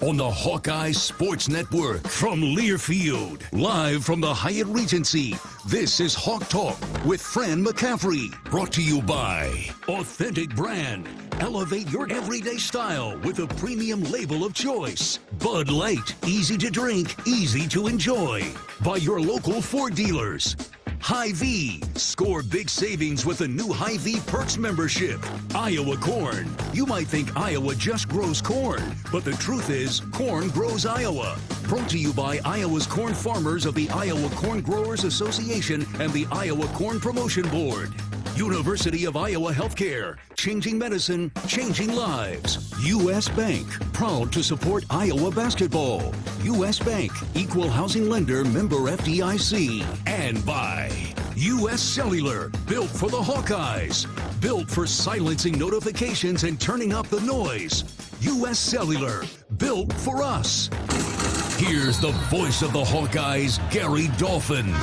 on the Hawkeyes Sports Network from Learfield. Live from the Hyatt Regency, this is Hawk Talk with Fran McCaffery. Brought to you by Authentic Brand. Elevate your everyday style with a premium label of choice. Bud Light, easy to drink, easy to enjoy. By your local Ford dealers. Hy-Vee. Score big savings with a new Hy-Vee Perks membership. Iowa Corn. You might think Iowa just grows corn, but the truth is, corn grows Iowa. Brought to you by Iowa's corn farmers of the Iowa Corn Growers Association and the Iowa Corn Promotion Board. University of Iowa Healthcare. Changing medicine, changing lives. U.S. Bank. Proud to support Iowa basketball. U.S. Bank. Equal housing lender, member FDIC. And by U.S. Cellular. Built for the Hawkeyes. Built for silencing notifications and turning up the noise. U.S. Cellular. Built for us. Here's the voice of the Hawkeyes, Gary Dolphin.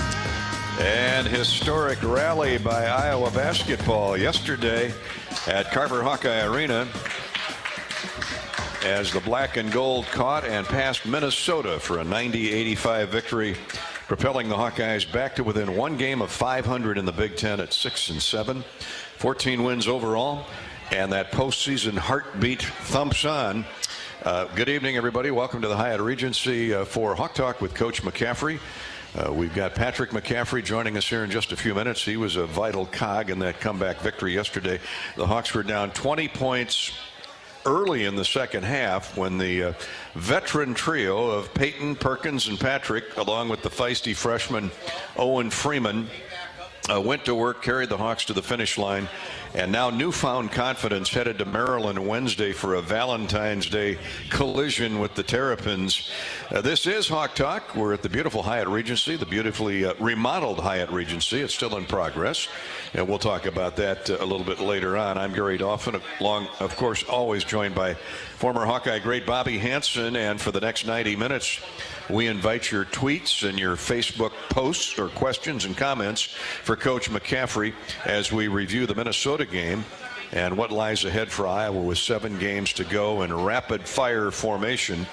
And historic rally by Iowa basketball yesterday at Carver Hawkeye Arena as the black and gold caught and passed Minnesota for a 90-85 victory, propelling the Hawkeyes back to within one game of 500 in the Big Ten at 6-7, 14 wins overall, and that postseason heartbeat thumps on. Good evening, everybody. Welcome to the Hyatt Regency for Hawk Talk with Coach McCaffery. We've got Patrick McCaffery joining us here in just a few minutes. He was a vital cog in that comeback victory yesterday. The Hawks were down 20 points early in the second half when the veteran trio of Peyton, Perkins, and Patrick, along with the feisty freshman Owen Freeman, went to work, carried the Hawks to the finish line, and now newfound confidence headed to Maryland Wednesday for a Valentine's Day collision with the Terrapins. This is Hawk Talk. We're at the beautiful Hyatt Regency, the beautifully remodeled Hyatt Regency. It's still in progress, and we'll talk about that a little bit later on. I'm Gary Dolphin, along, of course, always joined by former Hawkeye great Bobby Hansen, and for the next 90 minutes, we invite your tweets and your Facebook posts or questions and comments for Coach McCaffery as we review the Minnesota game and what lies ahead for Iowa with 7 games to go in rapid fire formation,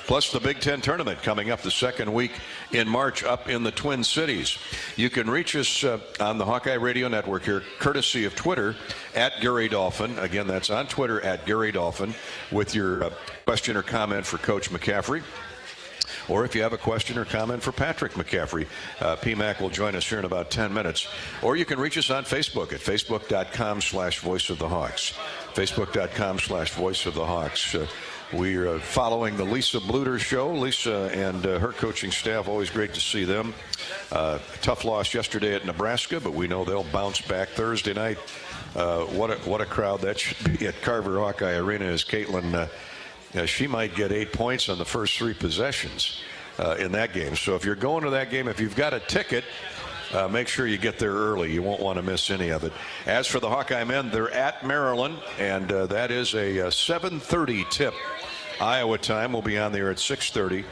plus the Big Ten tournament coming up the second week in March up in the Twin Cities. You can reach us on the Hawkeye Radio Network here, courtesy of Twitter, at Gary Dolphin. Again, that's on Twitter, at Gary Dolphin, with your question or comment for Coach McCaffery. Or if you have a question or comment for Patrick McCaffery, PMAC will join us here in about 10 minutes. Or you can reach us on Facebook at facebook.com/voiceofthehawks. Facebook.com/voiceofthehawks. We're following the Lisa Bluter show. Lisa and her coaching staff, always great to see them. Tough loss yesterday at Nebraska, but we know they'll bounce back Thursday night. What a crowd that should be at Carver Hawkeye Arena as Caitlin she might get 8 points on the first 3 possessions in that game. So if you're going to that game, if you've got a ticket, make sure you get there early. You won't want to miss any of it. As for the Hawkeye men, they're at Maryland, and that is a 7:30 tip. Iowa time. Will be on there at 6:30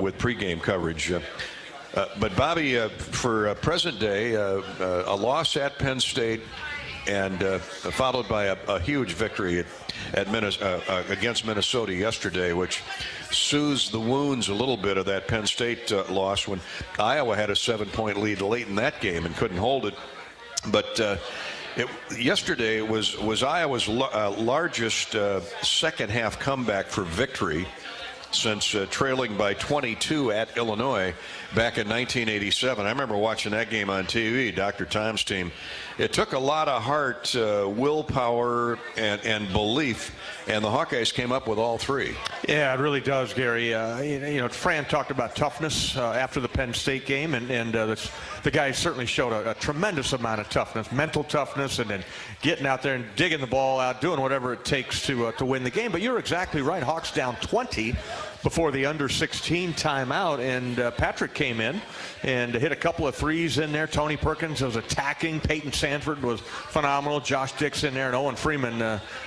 with pregame coverage. But Bobby, for present day, a loss at Penn State and followed by a huge victory against Minnesota yesterday, which soothes the wounds a little bit of that Penn State loss when Iowa had a 7-point lead late in that game and couldn't hold it. But yesterday was Iowa's largest second half comeback for victory since trailing by 22 at Illinois back in 1987. I remember watching that game on TV, Dr. Tom's team. It took a lot of heart, willpower, and belief, and the Hawkeyes came up with all 3. Yeah, it really does, Gary. Fran talked about toughness after the Penn State game, and the guys certainly showed a tremendous amount of toughness, mental toughness, and then getting out there and digging the ball out, doing whatever it takes to win the game. But you're exactly right. Hawks down 20 before the under-16 timeout, and Patrick came in and hit a couple of threes in there. Tony Perkins was attacking. Peyton Sanford was phenomenal. Josh Dixon there, and Owen Freeman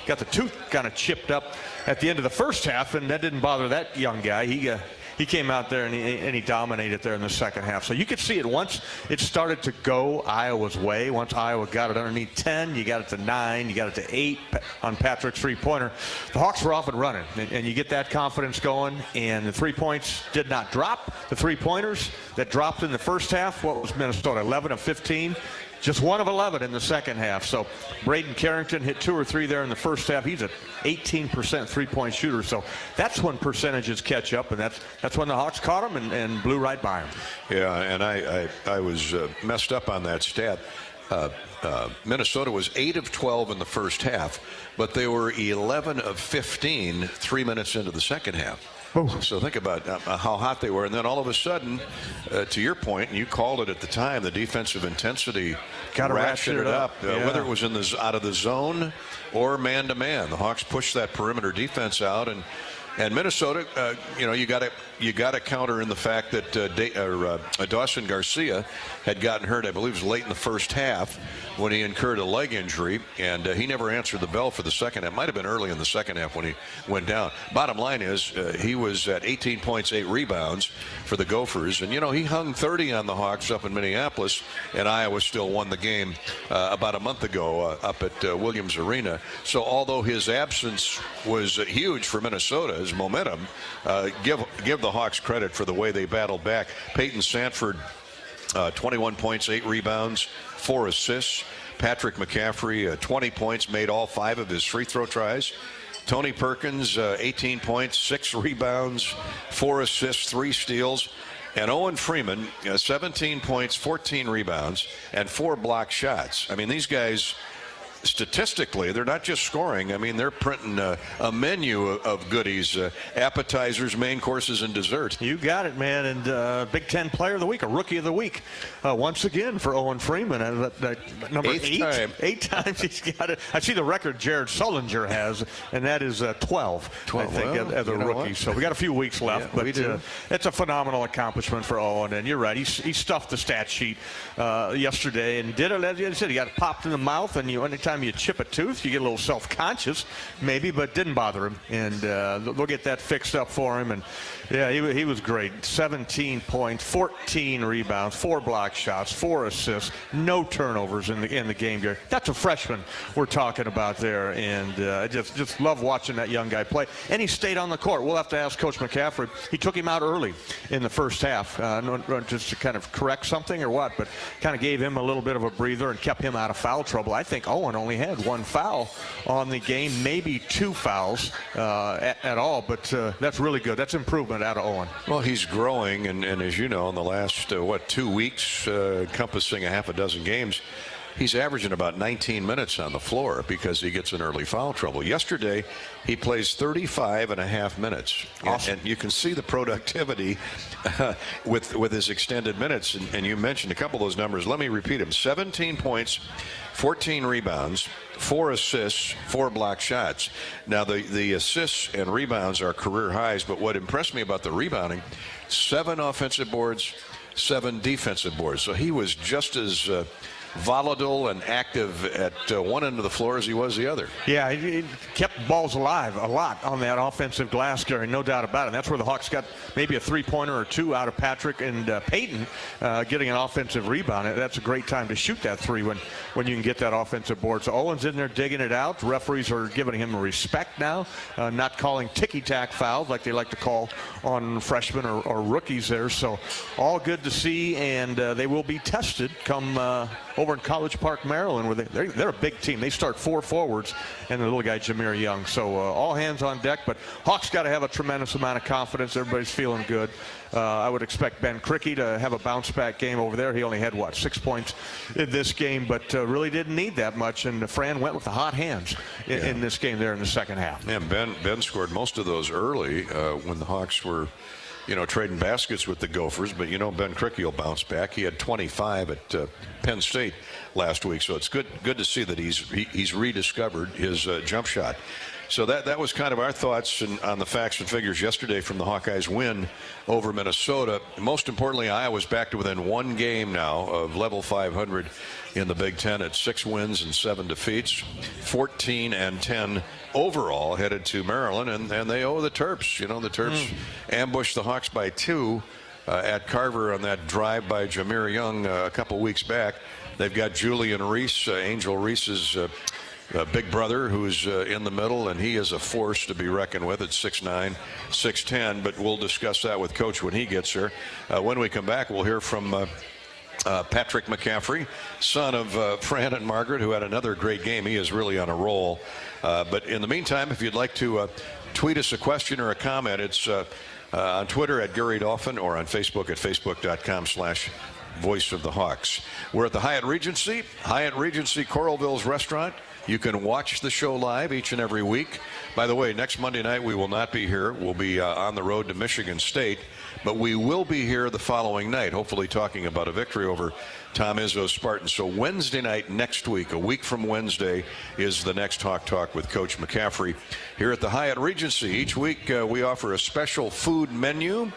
got the tooth kind of chipped up at the end of the first half, and that didn't bother that young guy. he came out there and he dominated there in the second half. So you could see it once it started to go Iowa's way. Once Iowa got it underneath 10, you got it to 9, you got it to 8 on Patrick's three-pointer. The Hawks were off and running, and you get that confidence going, and the 3 points did not drop. The three-pointers that dropped in the first half, what was Minnesota, 11 of 15? Just 1 of 11 in the second half. So Braden Carrington hit 2 or 3 there in the first half. He's an 18% three-point shooter. So that's when percentages catch up, and that's when the Hawks caught him and blew right by him. Yeah, and I was messed up on that stat. Minnesota was 8 of 12 in the first half, but they were 11 of 15 3 minutes into the second half. So think about how hot they were, and then all of a sudden, to your point, and you called it at the time, the defensive intensity ratcheted up. Whether it was out of the zone or man-to-man, the Hawks pushed that perimeter defense out, and Minnesota, you got to counter in the fact that Dawson Garcia had gotten hurt, I believe, it was late in the first half when he incurred a leg injury, and he never answered the bell for the second half. Might have been early in the second half when he went down. Bottom line is he was at 18 points, 8 rebounds for the Gophers, and he hung 30 on the Hawks up in Minneapolis, and Iowa still won the game about a month ago up at Williams Arena. So although his absence was huge for Minnesota, his momentum, give the Hawks credit for the way they battled back. Peyton Sanford, 21 points, 8 rebounds, 4 assists. Patrick McCaffery, 20 points, made all 5 of his free throw tries. Tony Perkins, 18 points, 6 rebounds, 4 assists, 3 steals. And Owen Freeman, 17 points, 14 rebounds, and 4 blocked shots. I mean, these guys, statistically, they're not just scoring. I mean, they're printing a menu of goodies, appetizers, main courses, and dessert. You got it, man. And Big Ten Player of the Week, a Rookie of the Week, once again for Owen Freeman. Number 8 times he's got it. I see the record Jared Sullinger has, and that is 12, I think, as a rookie. What? So we got a few weeks left, but it's a phenomenal accomplishment for Owen. And you're right, he stuffed the stat sheet yesterday and did it. As you said, he got popped in the mouth, and anytime you chip a tooth, you get a little self-conscious, maybe, but didn't bother him. And they'll get that fixed up for him. And yeah, he was great. 17 points, 14 rebounds, 4 block shots, 4 assists, no turnovers in the game here. That's a freshman we're talking about there, and I just love watching that young guy play. And he stayed on the court. We'll have to ask Coach McCaffery. He took him out early in the first half, just to kind of correct something or what, but kind of gave him a little bit of a breather and kept him out of foul trouble. I think Owen only had 1 foul on the game, maybe 2 fouls at all, but that's really good. That's improvement out of Owen. Well, he's growing, and as you know, in the last 2 weeks, encompassing a half a dozen games, he's averaging about 19 minutes on the floor because he gets in early foul trouble. Yesterday, he plays 35 and a half minutes. Awesome. And you can see the productivity with his extended minutes. And you mentioned a couple of those numbers. Let me repeat them. 17 points, 14 rebounds, 4 assists, 4 block shots. Now, the assists and rebounds are career highs, but what impressed me about the rebounding, 7 offensive boards, 7 defensive boards. So he was just as volatile and active at one end of the floor as he was the other. Yeah, he kept balls alive a lot on that offensive glass, Gary, no doubt about it. And that's where the Hawks got maybe a 3-pointer or 2 out of Patrick and Peyton getting an offensive rebound. That's a great time to shoot that 3 when you can get that offensive board. So Owen's in there digging it out. Referees are giving him respect now, not calling ticky-tack fouls like they like to call on freshmen or rookies there. So all good to see, and they will be tested come over in College Park, Maryland, where they're a big team. They start 4 forwards and the little guy Jameer Young. So all hands on deck, but Hawks got to have a tremendous amount of confidence. Everybody's feeling good. I would expect Ben Krikke to have a bounce-back game over there. He only had, 6 points in this game, but really didn't need that much. And Fran went with the hot hands in this game there in the second half. And Ben scored most of those early when the Hawks were trading baskets with the Gophers, but Ben Krikke will bounce back. He had 25 at Penn State last week, so it's good to see that he's rediscovered his jump shot. So that was kind of our thoughts on the facts and figures yesterday from the Hawkeyes win over Minnesota. Most importantly, Iowa's back to within one game now of level 500 in the Big Ten at 6 wins and 7 defeats, 14-10 overall, headed to Maryland, and they owe the Terps. You know, the Terps ambushed the Hawks by 2 at Carver on that drive by Jameer Young a couple weeks back. They've got Julian Reese, Angel Reese's big brother, who's in the middle, and he is a force to be reckoned with at 6'9", 6'10", but we'll discuss that with Coach when he gets here. When we come back, we'll hear from Patrick McCaffery, son of Fran and Margaret, who had another great game. He is really on a roll. But in the meantime, if you'd like to tweet us a question or a comment, it's on Twitter at Gary Dolphin or on Facebook at facebook.com/Voice of the Hawks. We're at the Hyatt Regency Coralville's restaurant. You can watch the show live each and every week. By the way, next Monday night we will not be here. We'll be on the road to Michigan State, but we will be here the following night, hopefully talking about a victory over Tom Izzo's Spartans. So Wednesday night next week, a week from Wednesday, is the next Hawk Talk with Coach McCaffery here at the Hyatt Regency. Each week we offer a special food menu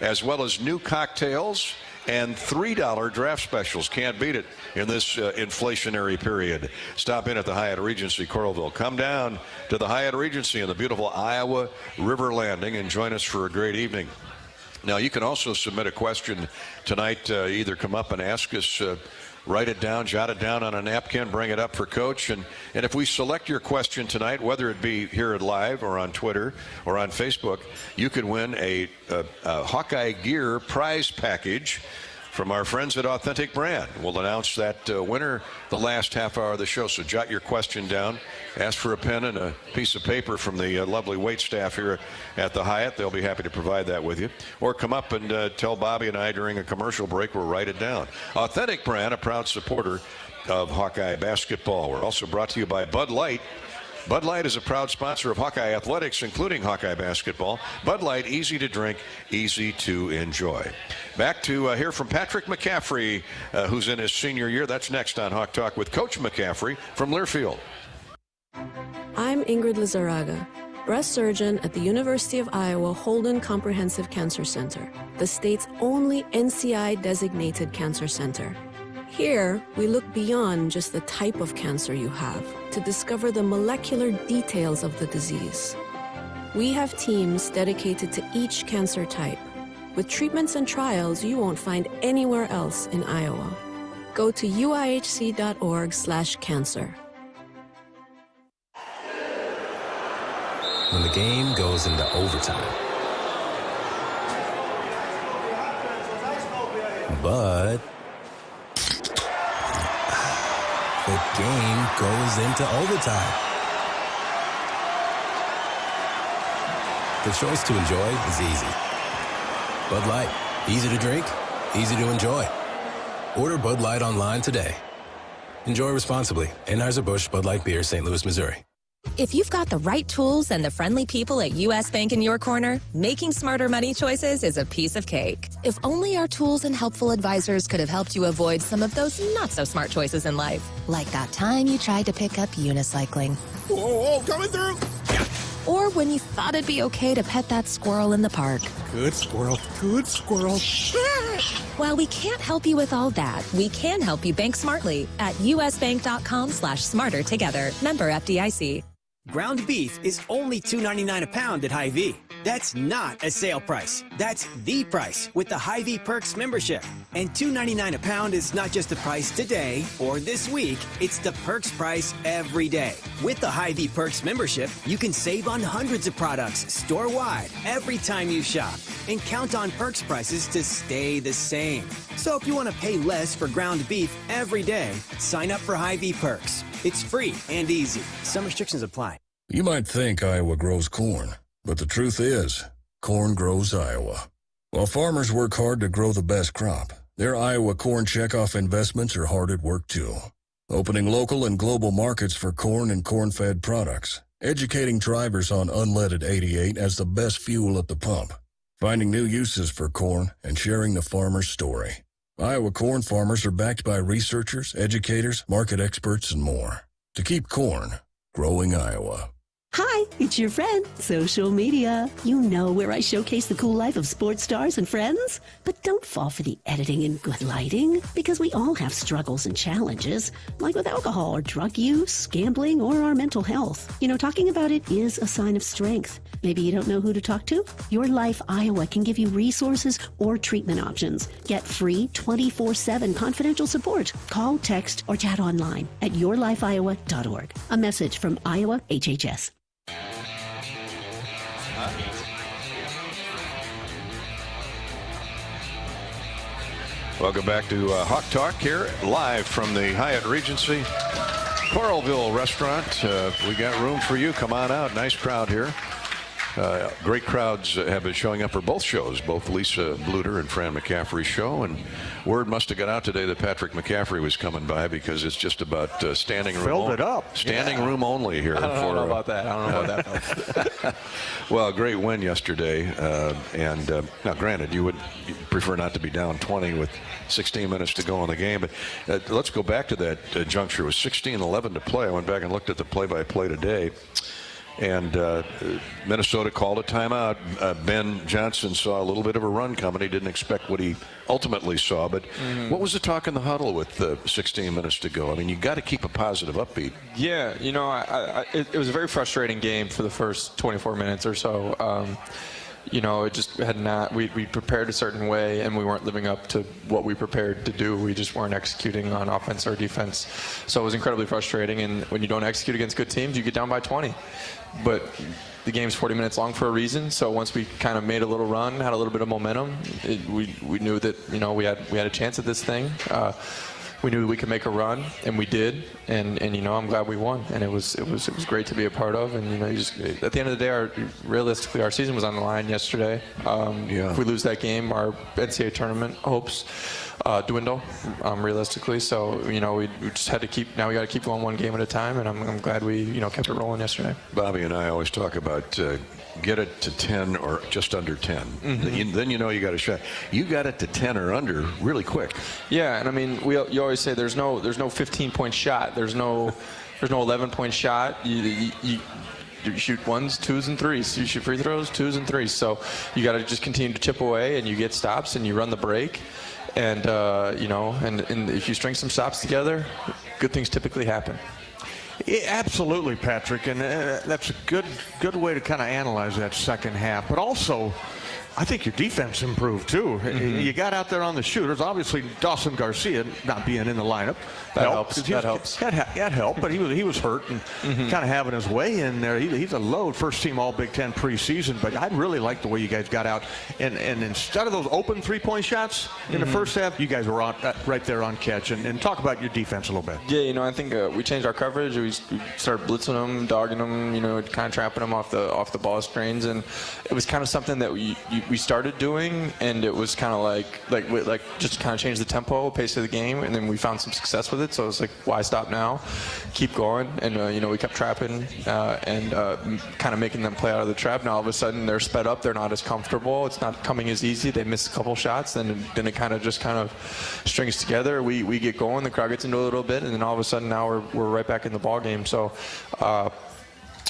as well as new cocktails and $3 draft specials. Can't beat it in this inflationary period. Stop in at the Hyatt Regency Coralville. Come down to the Hyatt Regency in the beautiful Iowa River Landing and join us for a great evening. Now, you can also submit a question tonight. Either come up and ask us, write it down, jot it down on a napkin, bring it up for Coach. And if we select your question tonight, whether it be here at live or on Twitter or on Facebook, you could win a Hawkeye gear prize package from our friends at Authentic Brand. We'll announce that winner the last half hour of the show. So jot your question down. Ask for a pen and a piece of paper from the lovely wait staff here at the Hyatt. They'll be happy to provide that with you. Or come up and tell Bobby and I during a commercial break. We'll write it down. Authentic Brand, a proud supporter of Hawkeye basketball. We're also brought to you by Bud Light. Bud Light is a proud sponsor of Hawkeye athletics, including Hawkeye basketball. Bud Light, easy to drink, easy to enjoy. Back to hear from Patrick McCaffery, who's in his senior year. That's next on Hawk Talk with Coach McCaffery from Learfield. I'm Ingrid Lizarraga, breast surgeon at the University of Iowa Holden Comprehensive Cancer Center, the state's only NCI-designated cancer center. Here, we look beyond just the type of cancer you have to discover the molecular details of the disease. We have teams dedicated to each cancer type, with treatments and trials you won't find anywhere else in Iowa. Go to uihc.org/cancer. When the game goes into overtime. But the game goes into overtime. The choice to enjoy is easy. Bud Light, easy to drink, easy to enjoy. Order Bud Light online today. Enjoy responsibly. Anheuser-Busch Bud Light Beer, St. Louis, Missouri. If you've got the right tools and the friendly people at U.S. Bank in your corner, making smarter money choices is a piece of cake. If only our tools and helpful advisors could have helped you avoid some of those not-so-smart choices in life. Like that time you tried to pick up unicycling. Whoa, coming through! Or when you thought it'd be okay to pet that squirrel in the park. Good squirrel, good squirrel. While we can't help you with all that, we can help you bank smartly at usbank.com/smarter together. Member FDIC. Ground beef is only $2.99 a pound at Hy-Vee. That's not a sale price. That's the price with the Hy-Vee Perks membership. And $2.99 a pound is not just the price today or this week. It's the Perks price every day. With the Hy-Vee Perks membership, you can save on hundreds of products store-wide every time you shop. And count on Perks prices to stay the same. So if you want to pay less for ground beef every day, sign up for Hy-Vee Perks. It's free and easy. Some restrictions apply. You might think Iowa grows corn, but the truth is, corn grows Iowa. While farmers work hard to grow the best crop, their Iowa corn checkoff investments are hard at work too. Opening local and global markets for corn and corn-fed products, educating drivers on unleaded 88 as the best fuel at the pump, finding new uses for corn, and sharing the farmer's story. Iowa corn farmers are backed by researchers, educators, market experts, and more to keep corn growing Iowa. Hi, it's your friend, social media. You know where I showcase the cool life of sports stars and friends. But don't fall for the editing and good lighting, because we all have struggles and challenges, like with alcohol or drug use, gambling, or our mental health. You know, talking about it is a sign of strength. Maybe you don't know who to talk to? Your Life Iowa can give you resources or treatment options. Get free 24/7 confidential support. Call, text, or chat online at yourlifeiowa.org. A message from Iowa HHS. Welcome back to Hawk Talk here, live from the Hyatt Regency Coralville restaurant. We got room for you. Come on out. Nice crowd here. Great crowds have been showing up for both shows, both Lisa Bluter and Fran McCaffery's show. And word must have got out today that Patrick McCaffery was coming by, because it's just about standing room. Filled it up. Standing room only here. I don't know about that. I don't know about that. Well, great win yesterday. Now, granted, you'd prefer not to be down 20 with 16 minutes to go in the game. But let's go back to that juncture. It was 16-11 to play. I went back and looked at the play-by-play today. And Minnesota called a timeout. Ben Johnson saw a little bit of a run coming. He didn't expect what he ultimately saw. But what was the talk in the huddle with 16 minutes to go? I mean, you got to keep a positive upbeat. Yeah, you know, it was a very frustrating game for the first 24 minutes or so. You know, it just had not, we prepared a certain way, and we weren't living up to what we prepared to do. We just weren't executing on offense or defense. So it was incredibly frustrating, and when you don't execute against good teams, you get down by 20. But the game's 40 minutes long for a reason, so once we kind of made a little run, had a little bit of momentum, we knew that, you know, we had a chance at this thing. We knew we could make a run, and we did, and you know, I'm glad we won, and it was great to be a part of. And you know, at the end of the day, realistically, our season was on the line yesterday. If we lose that game, our NCAA tournament hopes dwindle, realistically. So you know, we just had to keep. Now we got to keep going one game at a time, and I'm glad we kept it rolling yesterday. Bobby and I always talk about get it to 10 or just under 10. Then you know you got a shot. You got it to 10 or under really quick. Yeah, and I mean, you always say there's no 15-point shot. There's no 11-point shot. You shoot ones, twos, and threes. You shoot free throws, twos, and threes. So you got to just continue to chip away, and you get stops, and you run the break. And you know, and if you string some stops together, good things typically happen. Yeah, absolutely, Patrick, and that's a good way to kind of analyze that second half. But also, I think your defense improved too. You got out there on the shooters. Obviously, Dawson Garcia not being in the lineup helps. That helped, but he was hurt and kind of having his way in there. He's a load, first team All Big Ten preseason. But I really like the way you guys got out, and instead of those open 3-point shots in the first half, you guys were right there on catch. And talk about your defense a little bit. Yeah, you know, I think we changed our coverage. We started blitzing them, dogging them, you know, kind of trapping them off the ball screens, and it was kind of something that we started doing, and it was kind of like just kind of change the tempo, pace of the game, and then we found some success with it. So it's like, why stop now? Keep going, and you know, we kept trapping and kind of making them play out of the trap. Now all of a sudden they're sped up, they're not as comfortable, it's not coming as easy. They miss a couple shots, then it kind of strings together. We get going, the crowd gets into a little bit, and then all of a sudden now we're right back in the ball game. So.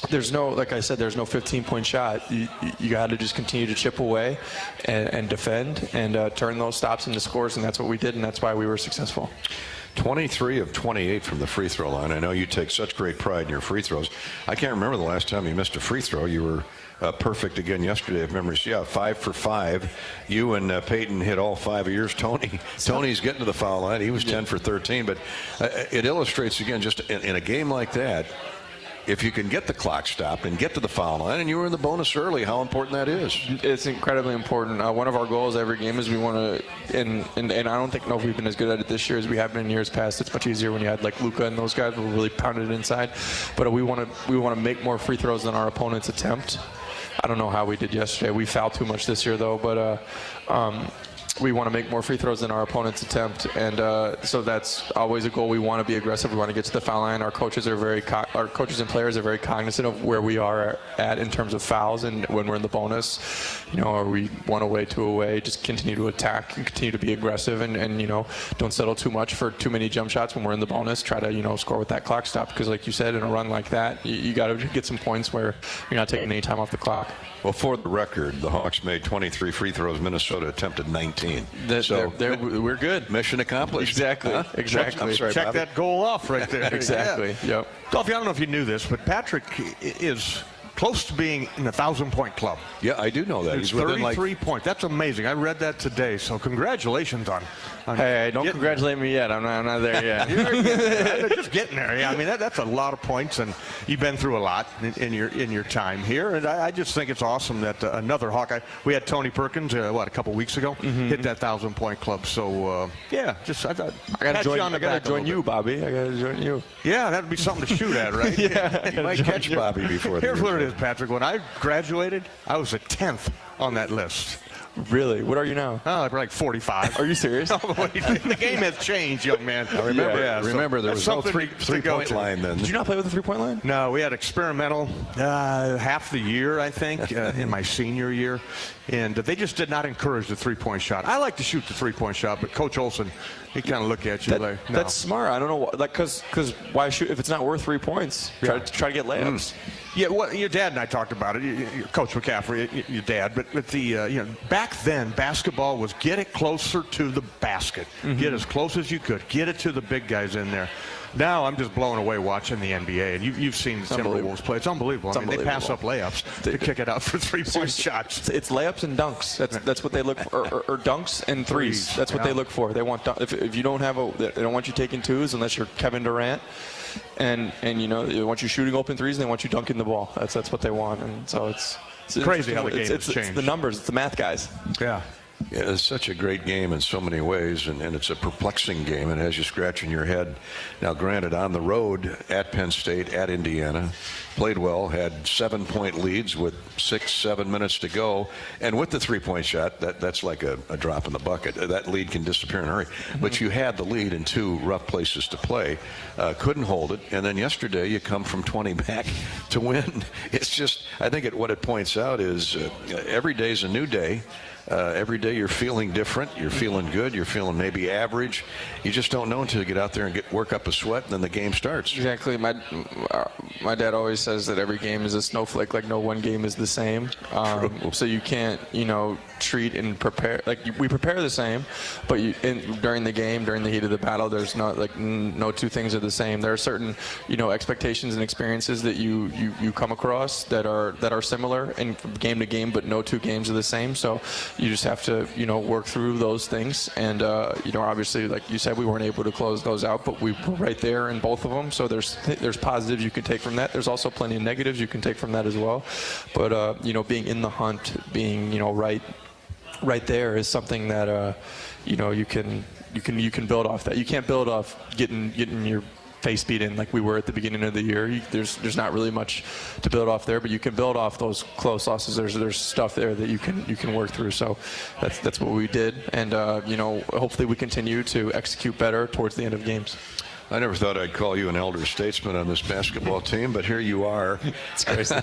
There's no, like I said, there's no 15-point shot. You got to just continue to chip away and defend and turn those stops into scores, and that's what we did, and that's why we were successful. 23 of 28 from the free throw line. I know you take such great pride in your free throws. I can't remember the last time you missed a free throw. You were perfect again yesterday, if memory. Yeah, 5 for 5. You and Peyton hit all 5 of yours. Tony's getting to the foul line. He was 10 for 13. But it illustrates, again, just in a game like that, if you can get the clock stopped and get to the foul line, and you were in the bonus early, how important that is. It's incredibly important. One of our goals every game is we want to, and I don't know if we've been as good at it this year as we have been in years past. It's much easier when you had like Luka and those guys who really pounded it inside. But we want to make more free throws than our opponents attempt. I don't know how we did yesterday. We fouled too much this year though, but we want to make more free throws than our opponents attempt, and so that's always a goal. We want to be aggressive. We want to get to the foul line. Our coaches and players are very cognizant of where we are at in terms of fouls, and when we're in the bonus, are we 1 away, 2 away? Just continue to attack and continue to be aggressive, and don't settle too much for too many jump shots when we're in the bonus. Try to score with that clock stop, because like you said, in a run like that, you got to get some points where you're not taking any time off the clock. Well, for the record, the Hawks made 23 free throws. Minnesota attempted 19. So we're good. Mission accomplished. Exactly. Huh? Exactly. I'm sorry, Check Bobby. that goal off right there. Exactly. Yeah. Yep. Dolphy, I don't know if you knew this, but Patrick is close to being in the 1,000-point club. Yeah, I do know that. He's within 33 points. That's amazing. I read that today. So congratulations on Hey, don't congratulate me yet. I'm not there yet. You're just getting there. Yeah, I mean that's a lot of points, and you've been through a lot in your time here. And I just think it's awesome that another Hawkeye. We had Tony Perkins a couple weeks ago hit that 1,000-point club. So I thought I gotta join you, Bobby. I gotta join you. Yeah, that'd be something to shoot at, right? Yeah, You might catch Bobby before. Here's what it is, Patrick. When I graduated, I was a 10th on that list. Really? What are you now? Oh, like 45. Are you serious? The game has changed, young man. I remember. Yeah, remember, there was no three-point line then. Did you not play with the three-point line? No, we had experimental half the year, I think, in my senior year. And they just did not encourage the three-point shot. I like to shoot the three-point shot, but Coach Olson, he kind of look at you like, no. That's smart. I don't know, because why shoot if it's not worth 3 points? Try to get layups. Yeah, well, your dad and I talked about it. Coach McCaffery, your dad. But the back then, basketball was get it closer to the basket, get as close as you could, get it to the big guys in there. Now I'm just blown away watching the NBA, and you've seen the Timberwolves play. It's unbelievable. I mean, they pass up layups to kick it out for three-point shots. It's layups and dunks. That's what they look for, or dunks and threes. That's what they look for. They want if you don't have they don't want you taking twos unless you're Kevin Durant, and they want you shooting open threes and they want you dunking the ball. That's what they want, and so it's crazy how the game has changed. It's the numbers. It's the math guys. Yeah. Yeah, it's such a great game in so many ways, and it's a perplexing game, and it has you scratching your head. Now, granted, on the road at Penn State, at Indiana, played well, had 7-point leads with 6-7 minutes to go, and with the three-point shot, that's like a drop in the bucket. That lead can disappear in a hurry. But you had the lead in 2 rough places to play, couldn't hold it, and then yesterday you come from 20 back to win. It's just, I think what it points out is every day's a new day. Every day you're feeling different. You're feeling good. You're feeling maybe average. You just don't know until you get out there and work up a sweat, and then the game starts. Exactly. My dad always says that every game is a snowflake. Like no one game is the same. So you can't, treat and prepare. Like we prepare the same, but during the game, during the heat of the battle, there's no two things are the same. There are certain, expectations and experiences that you come across that are similar in game to game, but no 2 games are the same. So you just have to, work through those things. And, obviously, like you said, we weren't able to close those out, but we were right there in both of them. So there's positives you can take from that. There's also plenty of negatives you can take from that as well. But, being in the hunt, being, right there is something that, you can build off that. You can't build off getting your face beat in like we were at the beginning of the year. There's not really much to build off there, but you can build off those close losses. There's stuff there that you can work through. So that's what we did, and hopefully we continue to execute better towards the end of games. I never thought I'd call you an elder statesman on this basketball team, but here you are. It's crazy.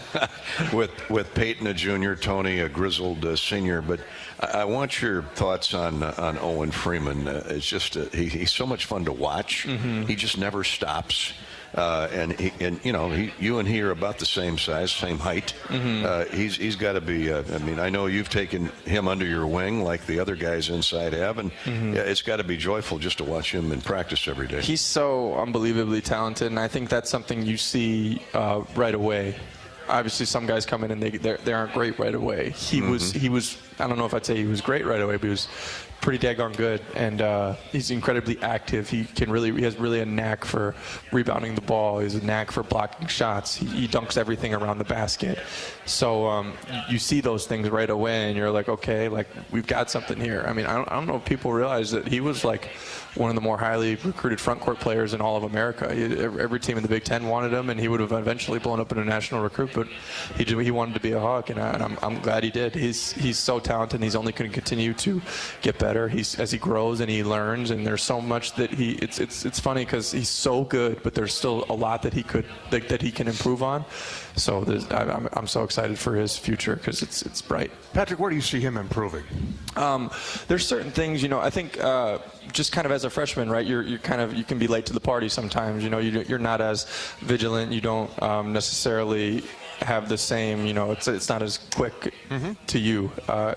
with Peyton, a junior, Tony, a grizzled senior. But I want your thoughts on Owen Freeman. It's just he's so much fun to watch. He just never stops. You and he are about the same size, same height. He's got to be. I know you've taken him under your wing like the other guys inside have, and it's got to be joyful just to watch him in practice every day. He's so unbelievably talented, and I think that's something you see right away. Obviously, some guys come in and they aren't great right away. He was. I don't know if I'd say he was great right away, but he was pretty daggone good, and he's incredibly active. He has really a knack for rebounding the ball. He has a knack for blocking shots. He dunks everything around the basket. So you see those things right away, and you're like, okay, like we've got something here. I mean, I don't know if people realize that he was like one of the more highly recruited front court players in all of America. Every team in the Big Ten wanted him, and he would have eventually blown up in a national recruit, but he wanted to be a Hawk, and I'm glad he did. He's so talented, and he's only going to continue to get better. better as he grows and he learns, and there's so much that it's funny because he's so good, but there's still a lot that he can improve on. So I'm so excited for his future because it's bright. Patrick, where do you see him improving? There's certain things, I think just kind of as a freshman, right, you can be late to the party sometimes. You're not as vigilant. You don't necessarily have the same, it's not as quick to you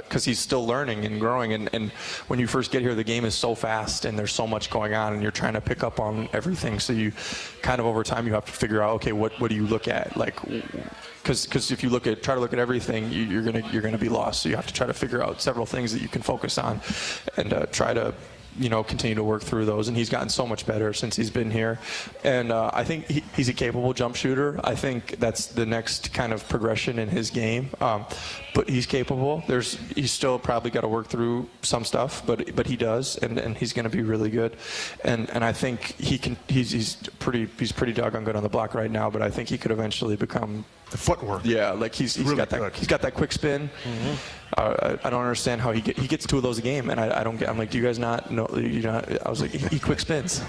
because he's still learning and growing. And when you first get here, the game is so fast and there's so much going on and you're trying to pick up on everything. So you kind of over time, you have to figure out, okay, what do you look at? Like, because if you try to look at everything, you're gonna be lost. So you have to try to figure out several things that you can focus on and try to continue to work through those. And he's gotten so much better since he's been here. And I think he's a capable jump shooter. I think that's the next kind of progression in his game. But he's capable. He's still probably got to work through some stuff, but he does, and he's going to be really good. And I think he's pretty doggone good on the block right now, but I think he could eventually become the footwork. Yeah, like he's really got that. He's got that quick spin. I don't understand how he gets two of those a game, and I don't get. I'm like, do you guys not know? I was like, he quick spins.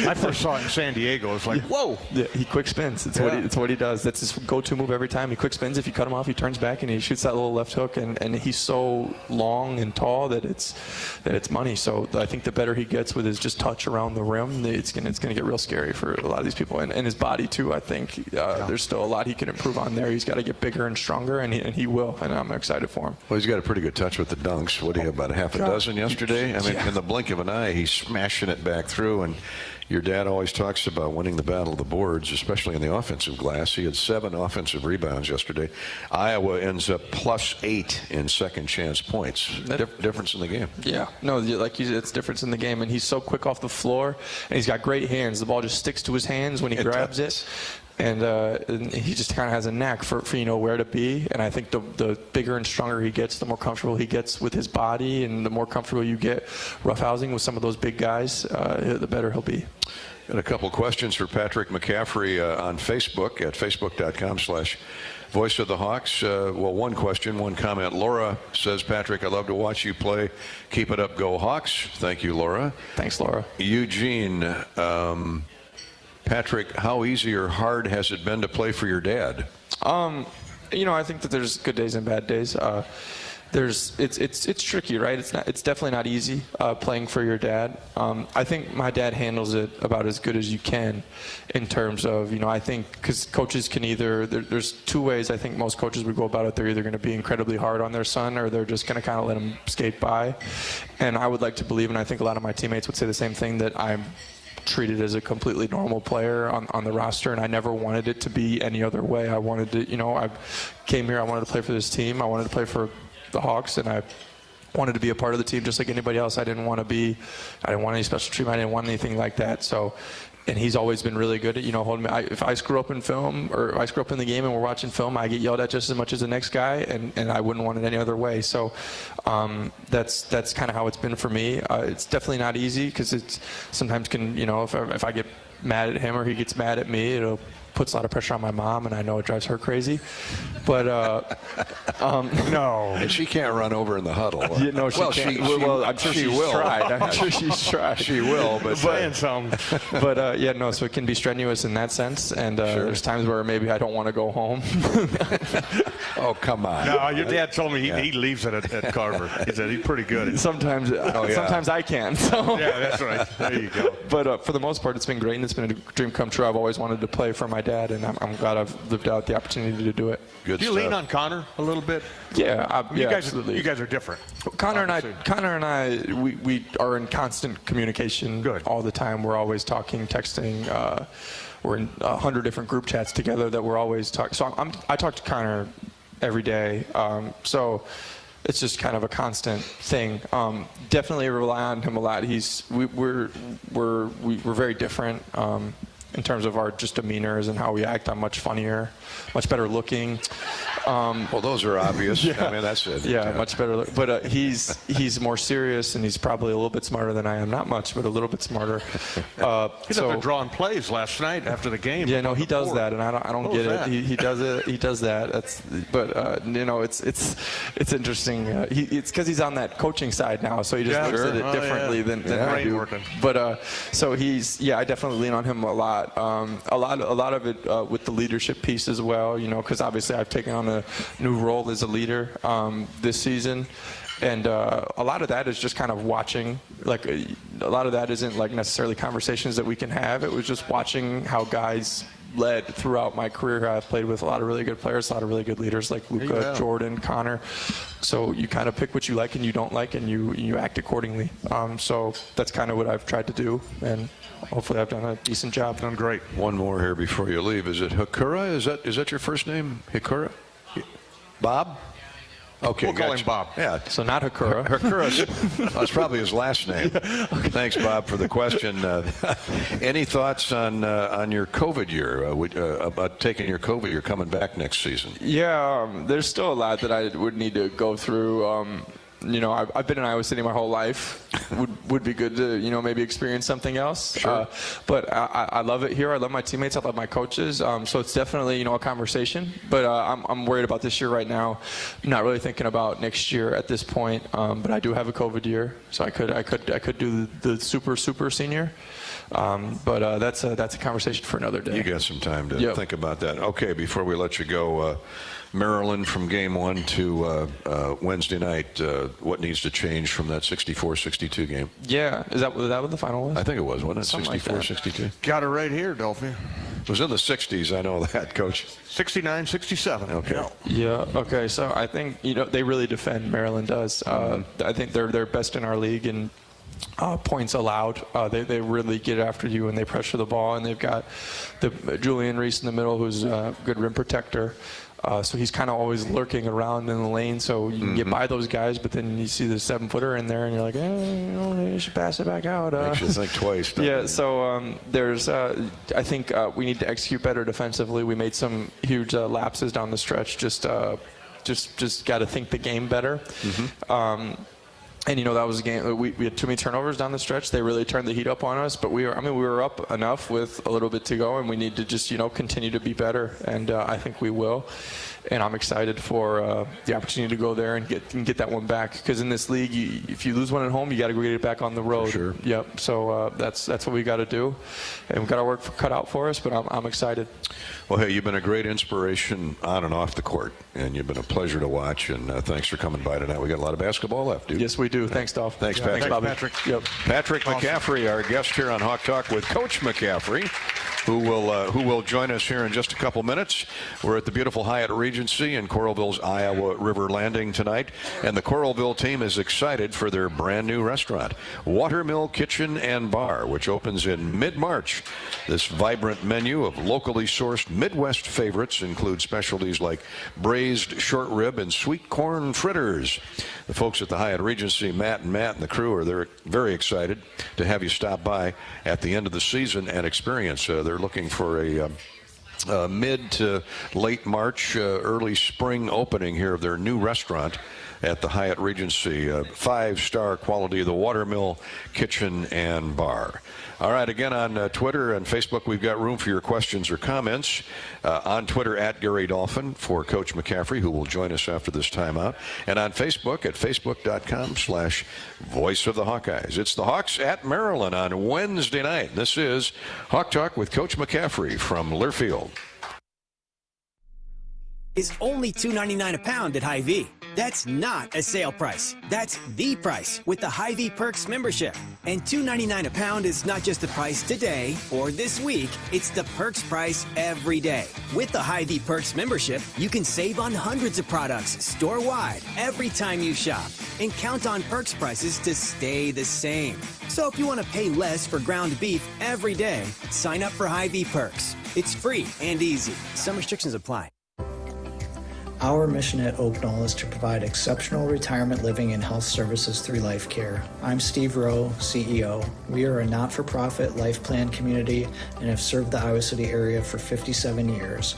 I first saw it in San Diego. It's like, whoa. Yeah, he quick spins. It's what he does. That's his go-to move every time. He quick spins. If you cut him off, he turns back and he shoots that little left hook. And he's so long and tall that it's money. So I think the better he gets with his just touch around the rim, it's gonna get real scary for a lot of these people. And his body too. I think there's still a lot he can improve on there. He's got to get bigger and stronger, and he will. And I'm excited for him. Well, he's got a pretty good touch with the dunks. What do you have, about a half a dozen yesterday? I mean, in the blink of an eye, he's smashing it back through. And your dad always talks about winning the battle of the boards, especially in the offensive glass. He had 7 offensive rebounds yesterday. Iowa ends up +8 in second chance points. Difference in the game. Yeah. No, like you said, it's difference in the game. And he's so quick off the floor, and he's got great hands. The ball just sticks to his hands when he grabs it. And he just kind of has a knack for where to be. And I think the bigger and stronger he gets, the more comfortable he gets with his body, and the more comfortable you get roughhousing with some of those big guys, the better he'll be. Got a couple questions for Patrick McCaffery on Facebook at facebook.com/Voice of the Hawks. Well, one question, one comment. Laura says, Patrick, I love to watch you play. Keep it up, go Hawks. Thank you, Laura. Thanks, Laura. Eugene, Patrick, how easy or hard has it been to play for your dad? I think that there's good days and bad days. It's tricky, right? It's definitely not easy playing for your dad. I think my dad handles it about as good as you can in terms of, I think because coaches can either, there's 2 ways I think most coaches would go about it. They're either going to be incredibly hard on their son, or they're just going to kind of let him skate by. And I would like to believe, and I think a lot of my teammates would say the same thing, that I'm treated as a completely normal player on the roster, and I never wanted it to be any other way. I wanted to, I came here, I wanted to play for this team, I wanted to play for the Hawks, and I wanted to be a part of the team just like anybody else. I didn't want any special treatment, I didn't want anything like that. So, and he's always been really good at, holding me. If I screw up in film, or if I screw up in the game and we're watching film, I get yelled at just as much as the next guy, and I wouldn't want it any other way. So that's kind of how it's been for me. It's definitely not easy, because it's sometimes can, if I get mad at him or he gets mad at me, it'll puts a lot of pressure on my mom, and I know it drives her crazy. But no, and she can't run over in the huddle. Yeah, no, she can't. Well, I'm sure she's tried. I'm sure she's tried. She will, but saying some. But yeah, no. So it can be strenuous in that sense, and there's times where maybe I don't want to go home. Oh, come on. No, your dad told me he leaves it at Carver. He said he's pretty good. Sometimes, sometimes I can. So. Yeah, that's right. There you go. But for the most part, it's been great, and it's been a dream come true. I've always wanted to play for my dad, and I'm glad I've lived out the opportunity to do it. Good do you stuff. Lean on Connor a little bit? Yeah, you guys, absolutely. You guys are different. Connor and I, we are in constant communication all the time. We're always talking, texting. We're in 100 different group chats together that we're always talking. So I talk to Connor every day. So it's just kind of a constant thing. Definitely rely on him a lot. We're very different. in terms of our just demeanors and how we act. I'm much funnier, much better looking. Well, those are obvious. Yeah. I mean, that's it. Yeah, much better. But he's more serious, and he's probably a little bit smarter than I am. Not much, but a little bit smarter. He's up there drawing plays last night after the game. Yeah, no, he does that, and I don't get it. He does it. He does that. But you know, it's interesting. It's because he's on that coaching side now, so he just looks at it differently than I do. But so I definitely lean on him a lot. A lot of it with the leadership piece as well. You know, because obviously I've taken on a new role as a leader this season. And a lot of that is just kind of watching. Like a lot of that isn't like necessarily conversations that we can have. It was just watching how guys led throughout my career. I've played with a lot of really good players, a lot of really good leaders like Luka, Jordan, Connor. So you kind of pick what you like and you don't like, and you act accordingly. So that's kind of what I've tried to do, and hopefully I've done a decent job. Done great. One more here before you leave. Is it Hikura? Is that your first name? Hikura? Bob? Okay, we'll call him Bob. Yeah. So not Hikura. That's probably his last name. Thanks, Bob, for the question. Any thoughts on your COVID year, about taking your COVID year coming back next season? Yeah, there's still a lot that I would need to go through. You know, I've been in Iowa City my whole life. Would be good to, you know, maybe experience something else. Sure. But I love it here. I love my teammates. I love my coaches. So it's definitely, you know, a conversation. But I'm worried about this year right now. I'm not really thinking about next year at this point. But I do have a COVID year, so I could do the super senior. But that's a conversation for another day. You got some time to think about that. Okay, before we let you go, Maryland from game 1 to Wednesday night, what needs to change from that 64-62 game? Yeah, is that what the final was? I think it was, wasn't it? 64-62. Got it right here, Dolphy. It was in the 60s, I know that, Coach. 69, 67. Okay. Yeah. Okay. So I think, you know, they really defend. Maryland does. I think they're best in our league in points allowed. They really get after you and they pressure the ball, and they've got the Julian Reese in the middle, who's a good rim protector. So he's kind of always lurking around in the lane, so you can get by those guys, but then you see the 7-footer in there, and you're like, you know, maybe you should pass it back out. Makes you think twice. Yeah, so there's, I think we need to execute better defensively. We made some huge lapses down the stretch. Just got to think the game better. And, you know, that was a game. We had too many turnovers down the stretch. They really turned the heat up on us. But we were up enough with a little bit to go, and we need to just, you know, continue to be better. And I think we will. And I'm excited for the opportunity to go there and get that one back. Because in this league, if you lose one at home, you got to go get it back on the road. For sure. Yep. So that's what we got to do, and we've got our work cut out for us. But I'm excited. Well, hey, you've been a great inspiration on and off the court, and you've been a pleasure to watch. And thanks for coming by tonight. We got a lot of basketball left, dude. Yes, we do. Thanks, Dolph. Thanks, Patrick. Thanks, Patrick. Yep. Patrick McCaffery, our guest here on Hawk Talk with Coach McCaffery, who will join us here in just a couple minutes. We're at the beautiful Hyatt Regency in Coralville's Iowa River Landing tonight, and the Coralville team is excited for their brand new restaurant, Watermill Kitchen and Bar, which opens in mid-March. This vibrant menu of locally sourced Midwest favorites includes specialties like braised short rib and sweet corn fritters. The folks at the Hyatt Regency, Matt and the crew, they're very excited to have you stop by at the end of the season and experience. They're looking for a mid to late March, early spring opening here of their new restaurant at the Hyatt Regency. 5-star quality, the Watermill Kitchen and Bar. All right, again on Twitter and Facebook, we've got room for your questions or comments. On Twitter, at Gary Dolphin for Coach McCaffery, who will join us after this timeout. And on Facebook at facebook.com/Voice of the Hawkeyes. It's the Hawks at Maryland on Wednesday night. This is Hawk Talk with Coach McCaffery from Learfield. Is only $2.99 a pound at Hy-Vee. That's not a sale price. That's the price with the Hy-Vee Perks membership. And $2.99 a pound is not just the price today or this week. It's the Perks price every day. With the Hy-Vee Perks membership, you can save on hundreds of products store-wide every time you shop. And count on Perks prices to stay the same. So if you want to pay less for ground beef every day, sign up for Hy-Vee Perks. It's free and easy. Some restrictions apply. Our mission at Oak Knoll is to provide exceptional retirement living and health services through life care. I'm Steve Rowe, CEO. We are a not-for-profit life plan community and have served the Iowa City area for 57 years.